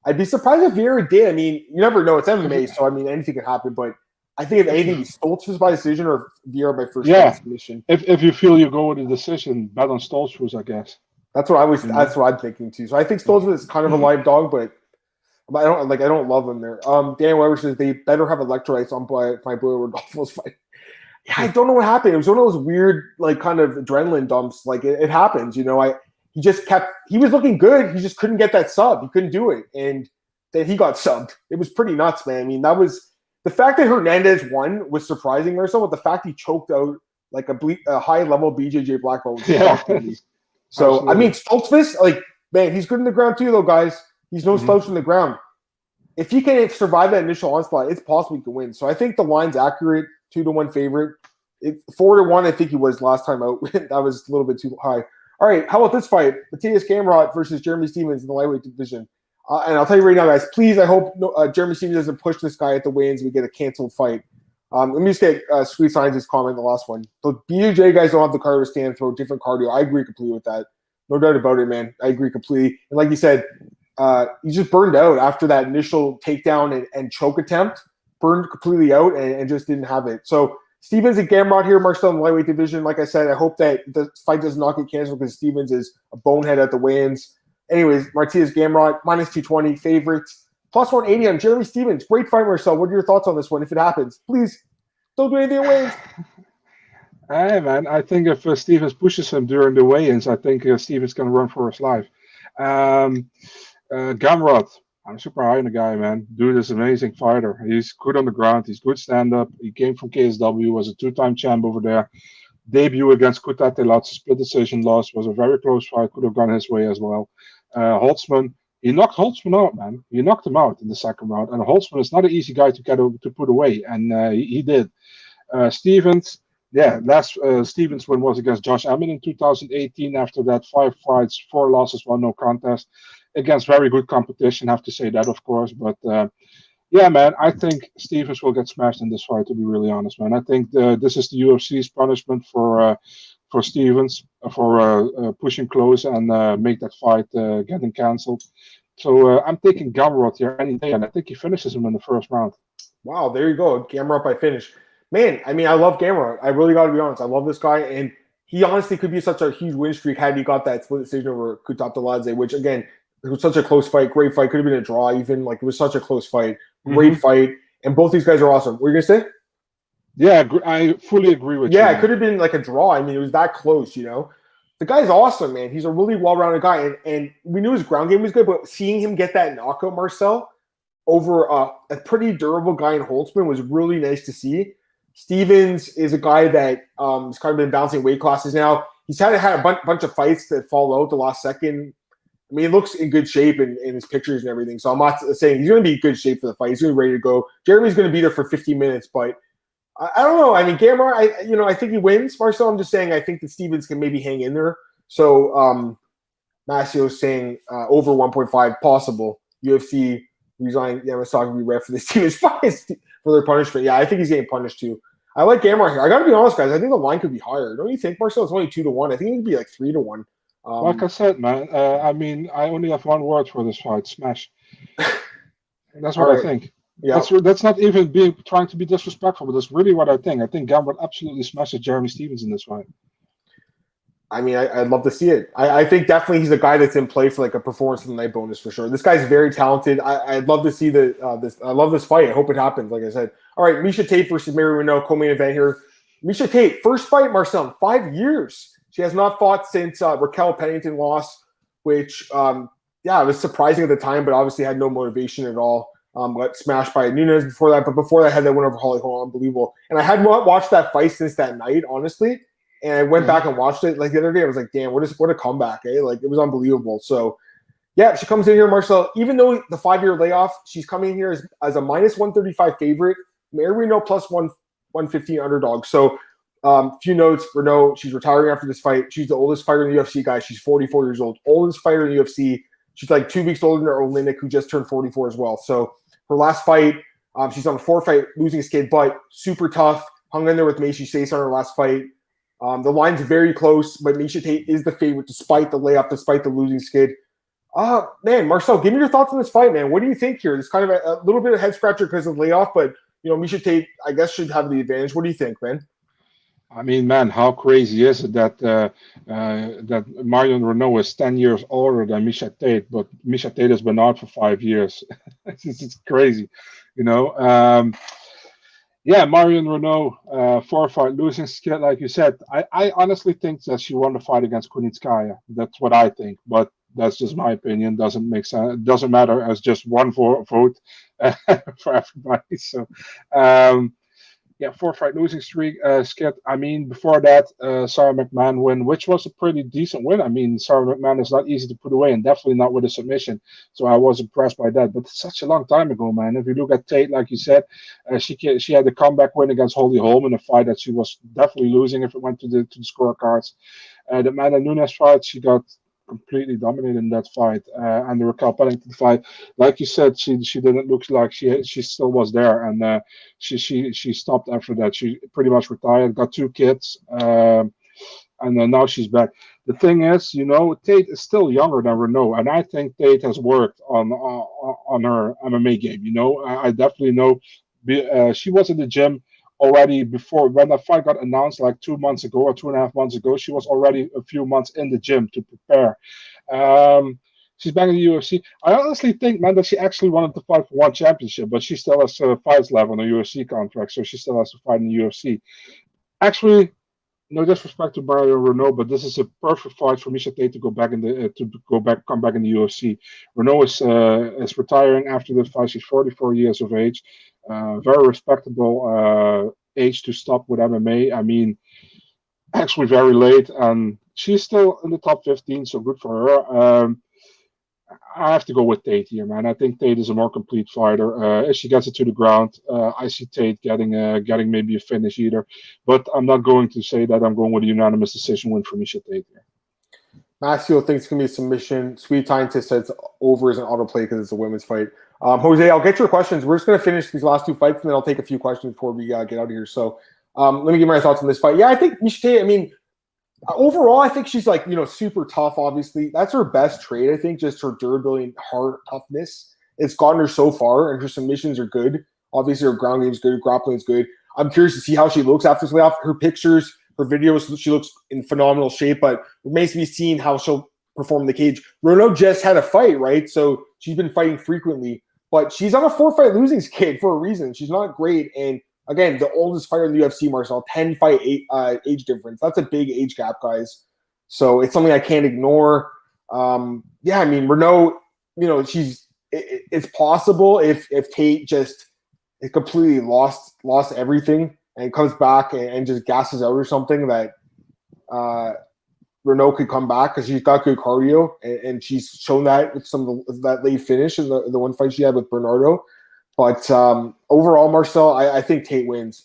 Vieira did. I mean, you never know. It's MMA, so I mean anything can happen. But I think if anything, Stoltzfus by decision or Vieira by first submission. If you feel you go with a decision, bet on Stoltzfus, I guess. That's what That's what I'm thinking too. So I think Stoltzfus is kind of a live dog, but I don't love him there. Dan Weber says they better have electrolytes on my boy Rodolfo's fight. Yeah, I don't know what happened. It was one of those weird, like, kind of adrenaline dumps. Like it happens, you know. He was looking good. He just couldn't get that sub. He couldn't do it, and then he got subbed. It was pretty nuts, man. I mean, that was the fact that Hernandez won was surprising, Marcel. But the fact he choked out like a high level BJJ black belt was shocking. So, absolutely. I mean, Stoltzfus, like, man, he's good in the ground too, though, guys. He's no slouch in the ground. If he can survive that initial onslaught, it's possible he can win. So I think the line's accurate, 2-1 favorite. 4-1, I think he was last time out. That was a little bit too high. All right, how about this fight? Matthias Gamrot versus Jeremy Stephens in the lightweight division. And I'll tell you right now, guys, please, I hope Jeremy Stephens doesn't push this guy at the weigh-ins and we get a canceled fight. Let me just get Sweet Science's comment, the last one. The BJJ guys don't have the cardio to stand and throw different cardio. I agree completely with that. No doubt about it, man. I agree completely. And like you said, he just burned out after that initial takedown and choke attempt. Burned completely out and just didn't have it. So Stephens and Gamrot here, Marcel in the lightweight division. Like I said, I hope that the fight does not get canceled because Stephens is a bonehead at the weigh-ins. Anyways, Matthias Gamrot, minus 220, favorites. Plus 180 on Jeremy Stephens. Great fight, Marcel. What are your thoughts on this one if it happens? Please, don't do anything at weigh-ins. Hey, man, I think if Stephens pushes him during the weigh-ins, I think Stephens can run for his life. Gamrot, I'm super high on the guy, man. Dude is an amazing fighter. He's good on the ground. He's good stand-up. He came from KSW, was a two-time champ over there. Debut against Tate Latz, split decision loss, was a very close fight. Could have gone his way as well. Holtzman, he knocked Holtzman out, man. He knocked him out in the second round. And Holtzman is not an easy guy to put away, and he did. Stephens, last Stephens win was against Josh Emmett in 2018. After that, 5 fights, 4 losses, 1 no contest. Against very good competition, have to say that, of course. But, yeah, man, I think Stephens will get smashed in this fight, to be really honest, man. I think this is the UFC's punishment for Stephens, for pushing close and make that fight getting cancelled. So I'm taking Gamrot here any day, and I think he finishes him in the first round. Wow, there you go. Gamrot by finish. Man, I mean, I love Gamrot. I really got to be honest. I love this guy, and he honestly could be such a huge win streak had he got that split decision over Tate Latz, which, again, it was such a close fight. Great fight. Could have been a draw even. Like, it was such a close fight. Great fight. And both these guys are awesome. What were you going to say? Yeah, I fully agree with you. Yeah, it could have been like a draw. I mean, it was that close, you know. The guy's awesome, man. He's a really well-rounded guy. And we knew his ground game was good, but seeing him get that knockout, Marcel, over a pretty durable guy in Holtzman was really nice to see. Stephens is a guy that has kind of been bouncing weight classes now. He's had a bunch of fights that fall out the last second. I mean, he looks in good shape in his pictures and everything. So I'm not saying he's going to be in good shape for the fight. He's going to be ready to go. Jeremy's going to be there for 15 minutes, but I don't know. I mean, Gamrot, I think he wins. Marcel, I'm just saying I think that Stephens can maybe hang in there. So Macio's saying over 1.5 possible. UFC resign Yamasaki to be ref for the Stephens fight for their punishment. Yeah, I think he's getting punished too. I like Gamrot here. I got to be honest, guys. I think the line could be higher. Don't you think, Marcel? It's only 2-1. I think it could be like 3-1. Like I said, man, I mean, I only have one word for this fight: smash. That's what I think. Yeah, that's not even trying to be disrespectful, but that's really what I think. I think Gamrot absolutely smashes Jeremy Stephens in this fight. I mean, I'd love to see it. I think definitely he's a guy that's in play for like a performance of the night bonus for sure. This guy's very talented. I'd love to see this. I love this fight. I hope it happens. Like I said. All right, Miesha Tate versus Marion Reneau, co-main event here. Miesha Tate, first fight, Marcel, in 5 years. She has not fought since Raquel Pennington lost, which yeah, it was surprising at the time, but obviously had no motivation at all. Got smashed by Nunes before that, but before that, had that win over Holly Holm, unbelievable. And I hadn't watched that fight since that night, honestly. And I went back and watched it like the other day. I was like, damn, what a comeback, eh? Like, it was unbelievable. So, yeah, she comes in here, Marcel. Even though the 5-year layoff, she's coming in here as a minus 135 favorite. Reneau plus 115 underdog. So, few notes. Reneau, she's retiring after this fight. She's the oldest fighter in the UFC, guys. She's 44 years old. Oldest fighter in the UFC. She's like 2 weeks older than her Olynyk, who just turned 44 as well. So her last fight, she's on a 4-fight losing skid, but super tough. Hung in there with Miesha Tate on her last fight. The line's very close, but Miesha Tate is the favorite despite the layoff, despite the losing skid. Man, Marcel, give me your thoughts on this fight, man. What do you think here? It's kind of a little bit of head scratcher because of the layoff, but Miesha Tate, I guess, should have the advantage. What do you think, man? I mean, man, how crazy is it that that Marion Reneau is 10 years older than Miesha Tate, but Miesha Tate has been out for 5 years. It's crazy, Yeah, Marion Reneau, 4-fight losing skid, like you said. I honestly think that she won the fight against Kunitskaya. That's what I think, but that's just my opinion. Doesn't make sense. It doesn't matter as just one vote for everybody. So, yeah, 4-fight losing streak skid. I mean, before that, Sarah McMahon win, which was a pretty decent win. I mean, Sarah McMahon is not easy to put away, and definitely not with a submission. So I was impressed by that. But it's such a long time ago, man. If you look at Tate, like you said, she had a comeback win against Holly Holm in a fight that she was definitely losing if it went to the scorecards. The Amanda Nunes fight, she got completely dominated in that fight, and the Raquel Pennington fight, like you said, she didn't look like she still was there, and she stopped after that. She pretty much retired, got 2 kids, and then now she's back. The thing is, Tate is still younger than Reneau, and I think Tate has worked on her MMA game. I definitely know. She was in the gym already before when the fight got announced, like 2 months ago or 2.5 months ago. She was already a few months in the gym to prepare. She's back in the UFC. I honestly think, man, that she actually wanted to fight for one championship, but she still has fights left on a UFC contract, so she still has to fight in the UFC. Actually, no disrespect to Marion Reneau, but this is a perfect fight for Miesha Tate to go back come back in the UFC. Reneau is retiring after the fight. She's 44 years of age. Very respectable age to stop with MMA. I mean, actually very late, and she's still in the top 15, so good for her. I have to go with Tate here, man. I think Tate is a more complete fighter. If she gets it to the ground, I see Tate getting maybe a finish either. But I'm not going to say that. I'm going with a unanimous decision win for Miesha Tate here. Massimo thinks it's going to be a submission. Sweet Scientist says over as an autoplay because it's a women's fight. Jose, I'll get your questions. We're just going to finish these last 2 fights, and then I'll take a few questions before we get out of here. So let me give my thoughts on this fight. Yeah, I think Miesha Tate, I mean, overall, I think she's like, super tough, obviously. That's her best trait, I think, just her durability and hard toughness. It's gotten her so far, and her submissions are good. Obviously, her ground game is good, her grappling is good. I'm curious to see how she looks after this layoff. Her pictures, her videos, she looks in phenomenal shape, but it remains to be seen how she'll perform in the cage. Reneau just had a fight, right? So she's been fighting frequently, but she's on a 4-fight losing skid for a reason. She's not great, and again, the oldest fighter in the UFC, Marcel, 10-fight age difference. That's a big age gap, guys. So it's something I can't ignore. Yeah, I mean, Reneau, it's possible if Tate just completely lost everything and comes back and just gasses out or something, that Reneau could come back because she's got good cardio, and she's shown that with some of that late finish in the one fight she had with Bernardo. But overall, Marcel, I think Tate wins.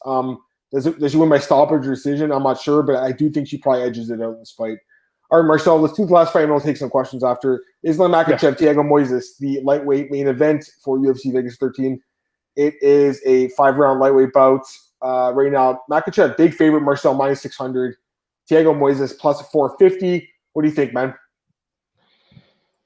Does she win by stoppage or decision? I'm not sure, but I do think she probably edges it out in this fight. All right, Marcel, let's do the last fight, and we'll take some questions after. Islam Makhachev, Thiago Moises, the lightweight main event for UFC Vegas 13. It is a 5-round lightweight bout. Right now, Makhachev, big favorite, Marcel, minus 600. Thiago Moises, plus 450. What do you think, man?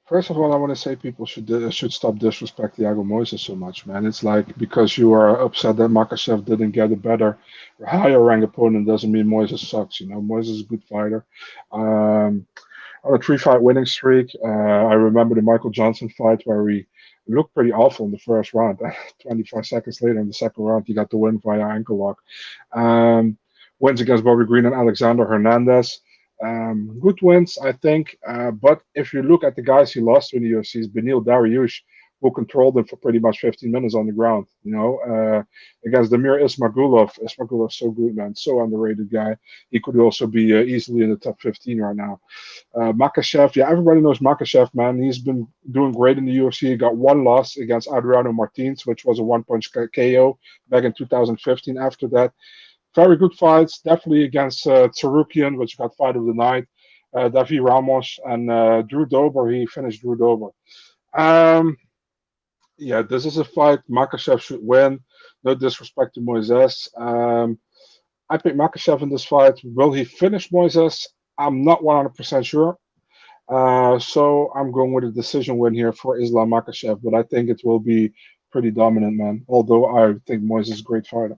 First of all, I want to say people should stop disrespecting Thiago Moises so much, man. It's like because you are upset that Makhachev didn't get a better, higher rank opponent doesn't mean Moises sucks. Moises is a good fighter. On a 3-fight winning streak, I remember the Michael Johnson fight where we looked pretty awful in the first round. 25 seconds later in the second round, he got the win via ankle lock. Wins against Bobby Green and Alexander Hernandez. Good wins, I think. But if you look at the guys he lost to in the UFC, Beneil Dariush, who controlled him for pretty much 15 minutes on the ground. Against Damir Ismagulov. Ismagulov's so good, man. So underrated guy. He could also be easily in the top 15 right now. Makhachev, yeah, everybody knows Makhachev, man. He's been doing great in the UFC. He got one loss against Adriano Martins, which was a one-punch KO back in 2015. After that, very good fights, definitely against Tsarukian, which got fight of the night. Davi Ramos and Drew Dober. He finished Drew Dober. Yeah, this is a fight Makhachev should win. No disrespect to Moises. I pick Makhachev in this fight. Will he finish Moises? I'm not 100% sure. So I'm going with a decision win here for Islam Makhachev, but I think it will be pretty dominant, man. Although I think Moises is a great fighter.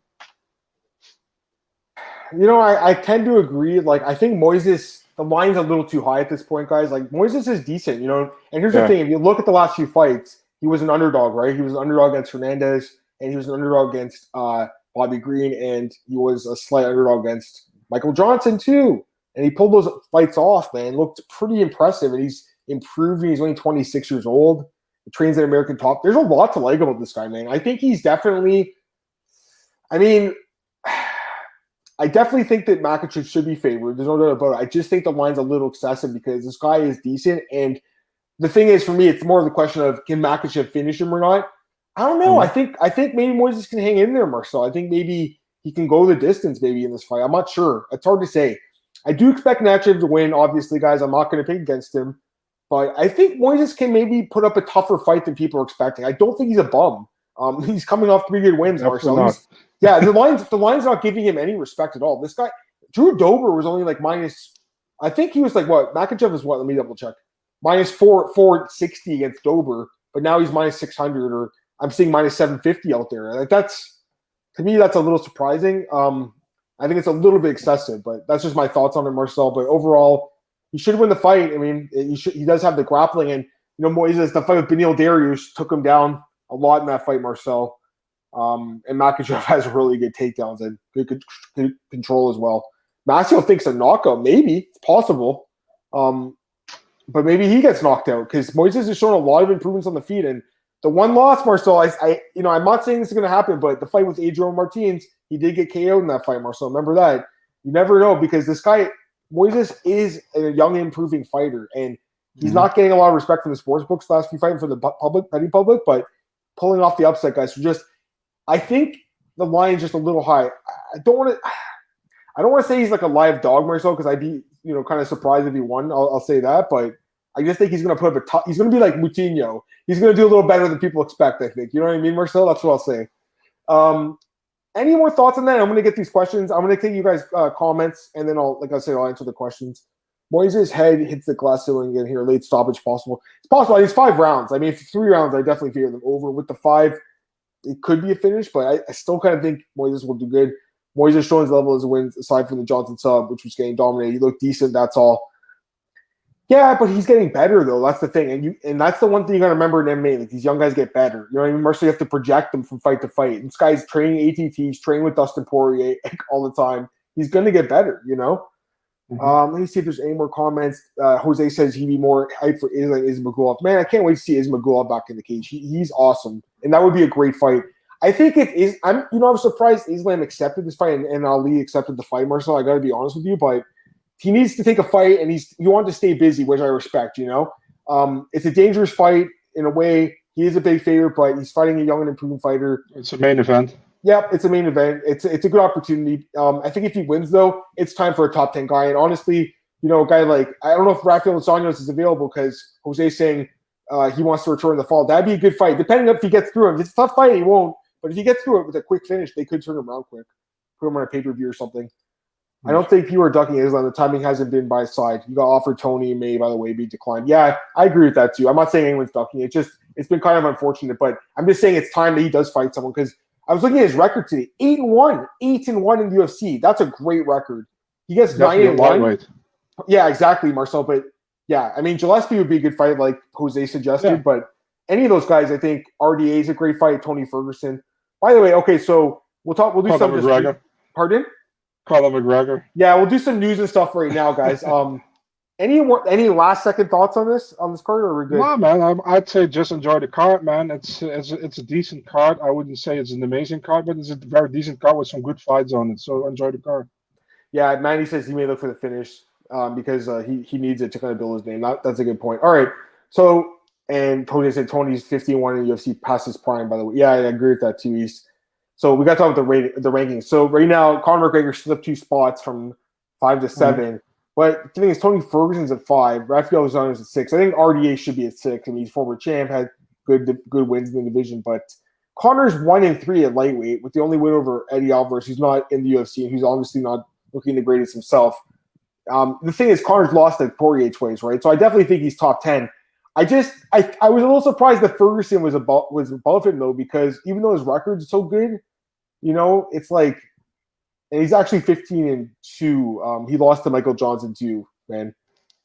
I tend to agree. Like, I think Moises, the line's a little too high at this point, guys. Like, Moises is decent, And here's the thing. If you look at the last few fights, he was an underdog, right? He was an underdog against Hernandez, and he was an underdog against Bobby Green, and he was a slight underdog against Michael Johnson, too. And he pulled those fights off, man. Looked pretty impressive, and he's improving. He's only 26 years old. He trains at American Top. There's a lot to like about this guy, man. I think he's definitely – I definitely think that Makhachev should be favored. There's no doubt about it. I just think the line's a little excessive because this guy is decent. And the thing is, for me, it's more of the question of can Makhachev finish him or not? I don't know. I think maybe Moises can hang in there, Marcel. I think maybe he can go the distance maybe in this fight. I'm not sure. It's hard to say. I do expect Makhachev to win, obviously, guys. I'm not going to pick against him. But I think Moises can maybe put up a tougher fight than people are expecting. I don't think he's a bum. He's coming off 3 good wins, Marcel. Yeah, the line's not giving him any respect at all. This guy, Drew Dober, was only like minus. I think he was like what? Makhachev is what? Let me double check. Minus 460 against Dober, but now he's minus 600, or I'm seeing minus 750 out there. Like that's, to me, that's a little surprising. I think it's a little bit excessive, but that's just my thoughts on it, Marcel. But overall, he should win the fight. I mean, he does have the grappling, and Moises, the fight with Beneil Dariush took him down a lot in that fight, Marcel. And Makhachev has really good takedowns and good control as well. Marcel thinks a knockout, maybe it's possible, but maybe he gets knocked out because Moises has shown a lot of improvements on the feet. And the one loss, Marcel, I'm not saying this is going to happen, but the fight with Adriano Martins, he did get KO'd in that fight, Marcel. Remember that. You never know because this guy Moises is a young, improving fighter, and he's not getting a lot of respect from the sports books last few fights for the betting public, but pulling off the upset, guys. So I think the line's just a little high. I don't want to say he's like a live dog, Marcel, because I'd be kind of surprised if he won. I'll say that, but I just think he's going to put up he's going to be like Moutinho. He's going to do a little better than people expect, I think. You know what I mean, Marcel? That's what I'll say. Any more thoughts on that? I'm going to get these questions. I'm going to take you guys' comments, and then I'll answer the questions. Moises' head hits the glass ceiling again here. Late stoppage possible. It's possible. It's 5 rounds. I mean, if 3 rounds, I definitely favor them over. With the 5, it could be a finish, but I still kind of think Moises will do good. Moises showing his level as wins, aside from the Johnson sub, which was getting dominated. He looked decent, that's all. Yeah, but he's getting better, though. That's the thing. And that's the one thing you got to remember in MMA. Like, these young guys get better. You know what I mean? Mercer, you have to project them from fight to fight. And this guy's training ATTs, training with Dustin Poirier all the time. He's going to get better, Let me see if there's any more comments. Jose says he'd be more hyped for Ismagulov. Man, I can't wait to see Ismagulov back in the cage. He's awesome, and that would be a great fight. I think I'm surprised Islam accepted this fight and Ali accepted the fight, Marcel. I got to be honest with you, but he needs to take a fight, and he wanted to stay busy, which I respect. It's a dangerous fight in a way. He is a big favorite, but he's fighting a young and improving fighter. It's a main event. Yep, it's a main event. It's a good opportunity. I think if he wins, though, it's time for a top 10 guy. And honestly, a guy like, I don't know if Rafael Dos Anjos is available because Jose's saying he wants to return in the fall. That'd be a good fight, depending if he gets through him. If it's a tough fight, he won't. But if he gets through it with a quick finish, they could turn him around quick. Put him on a pay-per-view or something. I don't think people are ducking Islam. The timing hasn't been by his side. You got offered Tony and May, by the way, be declined. Yeah, I agree with that too. I'm not saying anyone's ducking it. It's been kind of unfortunate, but I'm just saying it's time that he does fight someone because I was looking at his record today. 8-1 in the UFC. That's a great record. He gets 9-1. Yeah, exactly, Marcel. But yeah, I mean, Gillespie would be a good fight, like Jose suggested. But any of those guys, I think RDA is a great fight. Tony Ferguson. By the way, okay, so we'll do some. McGregor. Pardon? Conor McGregor. Yeah, we'll do some news and stuff right now, guys. Any last second thoughts on this card, or we're good? No, man. I'd say just enjoy the card, man. It's a decent card. I wouldn't say it's an amazing card, but it's a very decent card with some good fights on it. So enjoy the card. Yeah, Manny says he may look for the finish because he needs it to kind of build his name. That's a good point. All right. So, and Tony said Tony's 51 in the UFC past his prime, by the way. Yeah, I agree with that too, East. So we got to talk about the rankings. So right now, Conor McGregor slipped 2 spots from 5 to 7. But the thing is, Tony Ferguson's at 5. Rafael Zano's at 6. I think RDA should be at 6. I mean, he's former champ, had good wins in the division. But Conor's 1-3 at lightweight with the only win over Eddie Alvarez, who's not in the UFC and who's obviously not looking the greatest himself. The thing is, Conor's lost at Poirier twice, right? So I definitely think he's top 10. I was a little surprised that Ferguson was above him, though, because even though his record's so good, it's like, and he's actually 15-2. He lost to Michael Johnson too, man.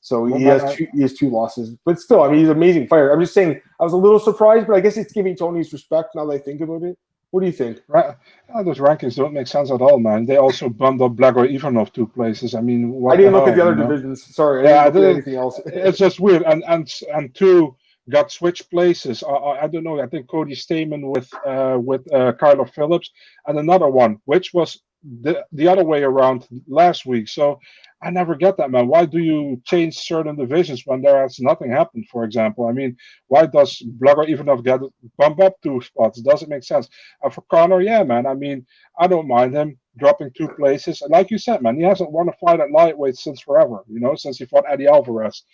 So he has 2 losses, but still, I mean, he's an amazing fighter. I'm just saying, I was a little surprised, but I guess it's giving Tony his respect now that I think about it. What do you think? Right, those rankings don't make sense at all, man. They also bumped up Blagoy Ivanov 2 places. I mean, I didn't look at the other divisions. Sorry, I didn't look at anything else. It's just weird, and 2 got switched places. I don't know. I think Cody Stamen with Kyler Phillips, and another one, which was the other way around last week. So I never get that, man. Why do you change certain divisions when there has nothing happened, for example? I mean, why does Blogger Ivanov get bump up 2 spots? It doesn't make sense. And for Conor, yeah, man, I mean, I don't mind him dropping 2 places. And like you said, man, he hasn't won a fight at lightweight since forever, since he fought Eddie Alvarez.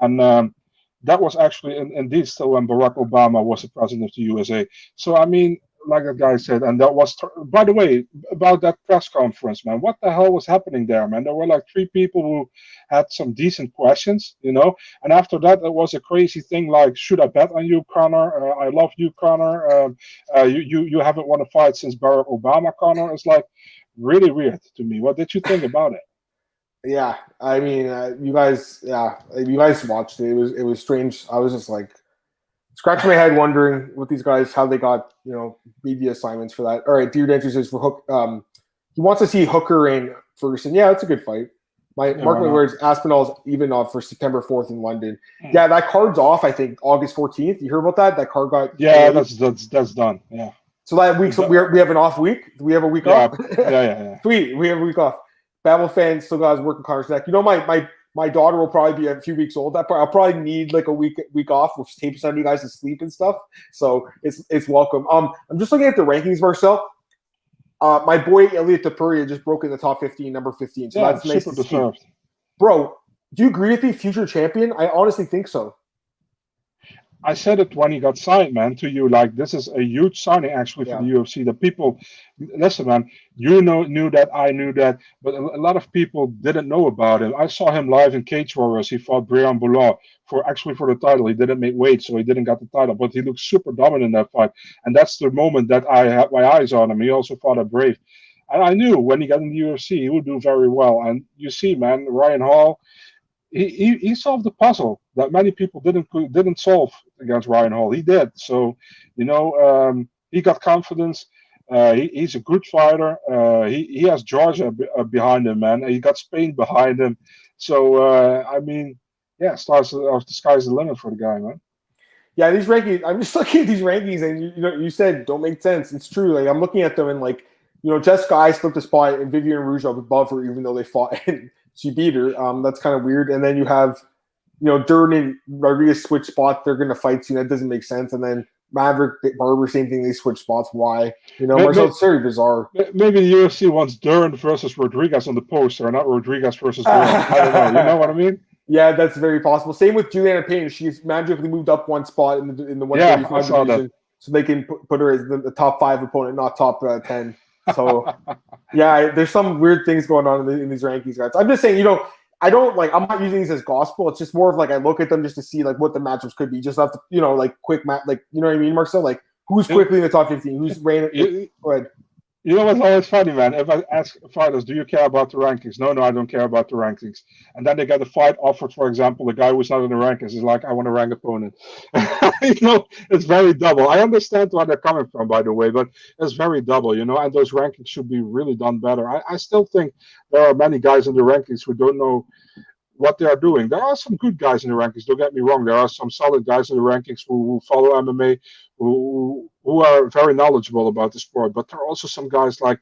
And that was actually indeed still when Barack Obama was the president of the USA. So, I mean, like that guy said, and that was, by the way, about that press conference, man, what the hell was happening there, man? There were like 3 people who had some decent questions, and after that, it was a crazy thing like, should I bet on you, Conor? I love you, Conor. You haven't won a fight since Barack Obama, Conor. It's like really weird to me. What did you think about it? Yeah, I mean, you guys watched it. It was strange. I was just like, scratching my head wondering what these guys, how they got, media assignments for that. All right, Dear Dancer says for Hook, he wants to see Hooker and Ferguson. Yeah, it's a good fight. Mark my words, Aspinall's even off for September 4th in London. Yeah, that card's off, I think, August 14th. You heard about that? That card got... Yeah, that's done, yeah. So that week, so we have an off week? Do we have a week off? Yeah. Sweet, we have a week off. Babel fans still got his work in Connor's neck. My daughter will probably be a few weeks old. I'll probably need like a week off with tapes on you guys to sleep and stuff. So it's welcome. I'm just looking at the rankings, Marcel. My boy Elliot Tapuria just broke in the top 15, number 15. So that's nice to see. Bro, do you agree with me? Future champion? I honestly think so. I said it when he got signed, man, to you. Like, this is a huge signing, actually, for the UFC. The people, listen, man, knew that, I knew that, but a lot of people didn't know about him. I saw him live in Cage Warriors. He fought Brian Boulard for the title. He didn't make weight, so he didn't get the title, but he looked super dominant in that fight. And that's the moment that I had my eyes on him. He also fought at Brave. And I knew when he got in the UFC, he would do very well. And you see, man, Ryan Hall, he solved the puzzle that many people didn't solve against Ryan Hall. He did. So, he got confidence. He's a good fighter. He has Georgia behind him, man. He got Spain behind him. So, I mean, yeah, the sky's the limit for the guy, man. Yeah, these rankings. I'm just looking at these rankings, and you said don't make sense. It's true. Like I'm looking at them, and like Jessica I slipped a spot, and Vivian Rouge up above her, even though they fought. And she beat her. That's kind of weird. And then you have, Dern and Rodriguez switch spots. They're going to fight soon. That doesn't make sense. And then Maverick, Barber, same thing. They switch spots. Why? Marcel, it's very bizarre. Maybe the UFC wants Dern versus Rodriguez on the poster, not Rodriguez versus Dern. I don't know. You know what I mean? Yeah, that's very possible. Same with Juliana Payne. She's magically moved up 1 spot in the 135 division, so they can put her as the top 5 opponent, not top 10. So, yeah, there's some weird things going on in these rankings, guys. I'm just saying, I'm not using these as gospel. It's just more of like I look at them just to see like what the matchups could be. Just have to, quick match, like you know what I mean, Marcel? Like who's quickly in the top 15? Who's ran? Go ahead. You know what's always funny, man? If I ask fighters, do you care about the rankings? No, I don't care about the rankings. And then they get a fight offered, for example, the guy who's not in the rankings is like, I want a rank opponent. It's very double. I understand where they're coming from, by the way, but it's very double, and those rankings should be really done better. I still think there are many guys in the rankings who don't know what they are doing. There are some good guys in the rankings, don't get me wrong. There are some solid guys in the rankings who follow MMA, who are very knowledgeable about the sport. But there are also some guys like,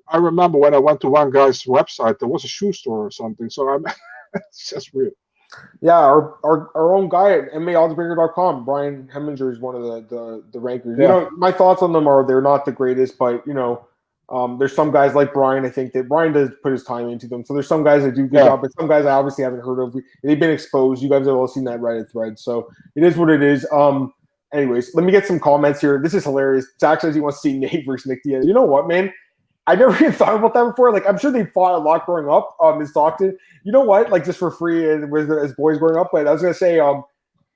I remember when I went to one guy's website, there was a shoe store or something. So it's just weird. Yeah, our own guy at MMAOB.com, Brian Heminger, is one of the rankers. Yeah. My thoughts on them are they're not the greatest, but there's some guys like Brian. I think that Brian does put his time into them. So there's some guys that do a good job, but some guys I obviously haven't heard of. They've been exposed. You guys have all seen that Reddit thread. So it is what it is. Anyways, let me get some comments here. This is hilarious. Zach says he wants to see Nate versus Nick Diaz. You know what, man? I never even thought about that before. Like, I'm sure they fought a lot growing up in Stockton. You know what? Like, just for free and as boys growing up. But I was going to say,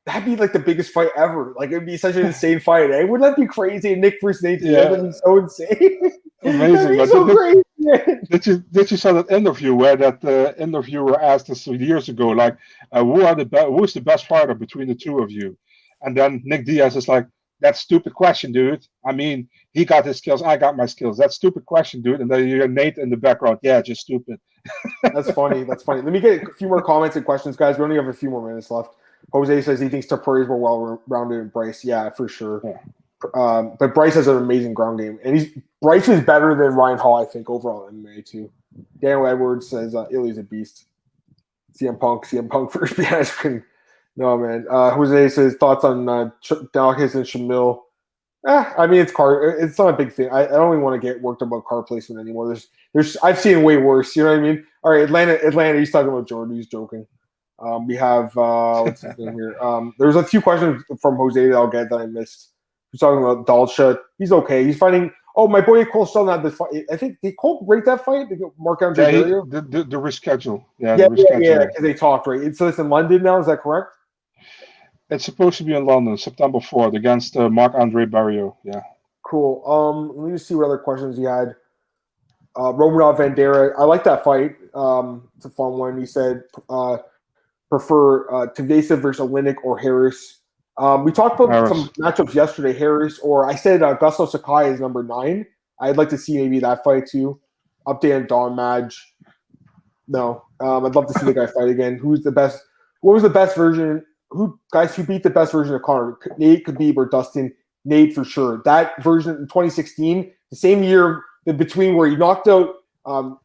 that'd be like the biggest fight ever. Like, it'd be such an insane fight. Eh? Wouldn't that be crazy? Nick versus Nate Diaz. That'd be so insame. Amazing. That'd be so crazy. Did you saw that interview where that interviewer asked us years ago, like, who's the best fighter between the two of you? And then Nick Diaz is like, that's a stupid question, dude. I mean, he got his skills, I got my skills. That's a stupid question, dude. And then you hear Nate in the background. Yeah, just stupid. That's funny. That's funny. Let me get a few more comments and questions, guys. We only have a few more minutes left. Jose says he thinks Tapuri is more well-rounded than Bryce. Yeah, for sure. Yeah. But Bryce has an amazing ground game. And Bryce is better than Ryan Hall, I think, overall in MMA, too. Daniel Edwards says Illy's a beast. CM Punk first. Yeah, no, man. Jose says thoughts on Dawkins and Shamil. I mean, it's not a big thing. I don't even want to get worked about car placement anymore. I've seen way worse. You know what I mean? All right, Atlanta. He's talking about Jordan. He's joking. We have what's his name here? There's a few questions from Jose that I'll get that I missed. He's talking about Dalsha. He's okay. He's fighting. Oh, my boy Cole still had this fight. I think they Cole rate that fight. They get Mark Andre Barrio. The reschedule. Yeah, because they talked, right? So it's in London now. Is that correct? It's supposed to be in London, September 4th, against Marc-Andre Barrio. Yeah. Cool. Let me just see what other questions he had. Romanov Vandera. I like that fight. It's a fun one. He said prefer Tavesa versus Oleinik or Harris. We talked about some matchups yesterday. Harris or I said Gusto Sakai is number 9. I'd like to see maybe that fight too. Update on Don Madge. No. I'd love to see the guy fight again. Who's the best? What was the best version? Who beat the best version of Conor? Nate, Khabib, or Dustin? Nate for sure. That version in 2016, the same year between where he knocked out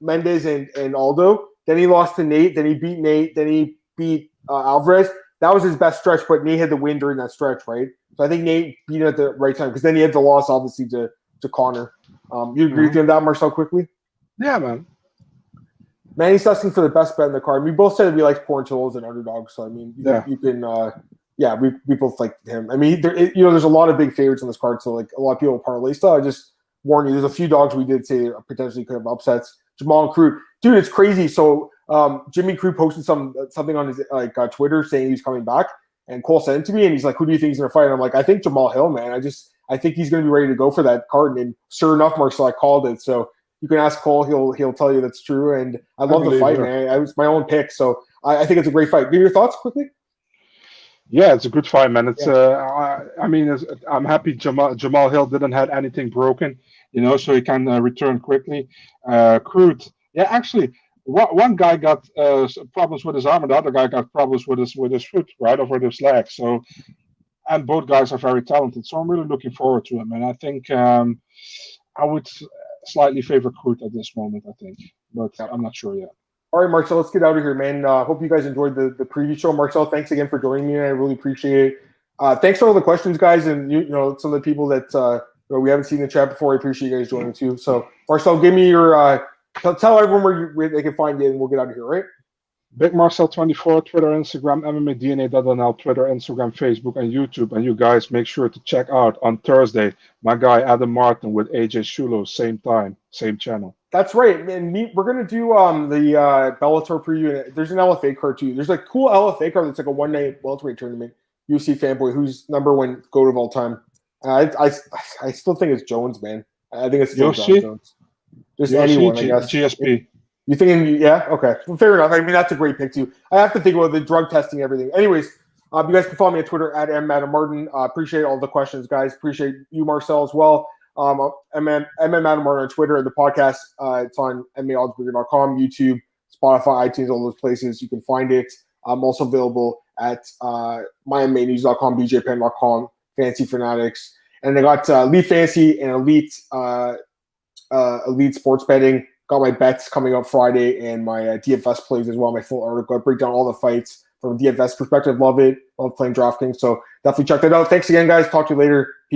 Mendes and Aldo, then he lost to Nate, then he beat Nate, then he beat Alvarez. That was his best stretch, but Nate had the win during that stretch, right? So I think Nate beat him at the right time because then he had the loss, obviously, to Conor. You agree with that, Marcel, quickly? Yeah, man. Manny's asking for the best bet in the card. We both said we like Portillo as an underdog, so I mean, you can, we both like him. I mean, there's a lot of big favorites on this card, so like a lot of people parlay style. I just warn you, there's a few dogs we did say potentially could have upsets. Jamal and Crew, dude, it's crazy. So Jimmy Crew posted something on his Twitter saying he's coming back, and Cole sent it to me, and he's like, "Who do you think is gonna fight?" And I'm like, "I think Jamal Hill, man. I think he's gonna be ready to go for that card." And sure enough, Marcel, I called it. So. You can ask Cole; he'll tell you that's true. And I love the fight, man. It was my own pick, so I think it's a great fight. Give your thoughts quickly. Yeah, it's a good fight, man. It's I'm happy Jamal Hill didn't have anything broken, so he can return quickly. Crude, yeah, actually, one guy got problems with his arm, and the other guy got problems with his foot, right, over his leg. So, and both guys are very talented. So I'm really looking forward to him, and I think I would. Slightly favor Kurt at this moment, I think, but I'm not sure yet. All right, Marcel, let's get out of here, man. Hope you guys enjoyed the preview show. Marcel, thanks again for joining me. I really appreciate it. Thanks for all the questions, guys, and some of the people that we haven't seen in the chat before. I appreciate you guys joining too. So, Marcel, give me your tell everyone where they can find you, and we'll get out of here. All right. Big Marcel 24, Twitter, Instagram, MMADNA.nl, Twitter, Instagram, Facebook, and YouTube. And you guys make sure to check out on Thursday my guy Adam Martin with AJ Shulo, same time, same channel. That's right. And we're gonna do the Bellator preview. There's an LFA card too. There's a cool LFA card that's like a one-night welterweight tournament. UFC fanboy, who's number 1 GOAT of all time. I still think it's Jones, man. I think it's still John UFC? Jones. Just UFC, anyone, I guess. GSP. You thinking? Yeah. Okay. Well, fair enough. I mean, that's a great pick too. I have to think about the drug testing, everything. Anyways, you guys can follow me on Twitter at @MAdamMartin. Appreciate all the questions, guys. Appreciate you, Marcel, as well. MMAOB on Twitter. The podcast, it's on MMAOBsburger.com, YouTube, Spotify, iTunes, all those places. You can find it. I'm also available at MyMMAnews.com, BJPen.com, Fantasy Fanatics. And I got Elite Fantasy and Elite Sports Betting. Got my bets coming up Friday and my DFS plays as well. My full article. I break down all the fights from a DFS perspective. Love it. Love playing DraftKings. So definitely check that out. Thanks again, guys. Talk to you later. Peace.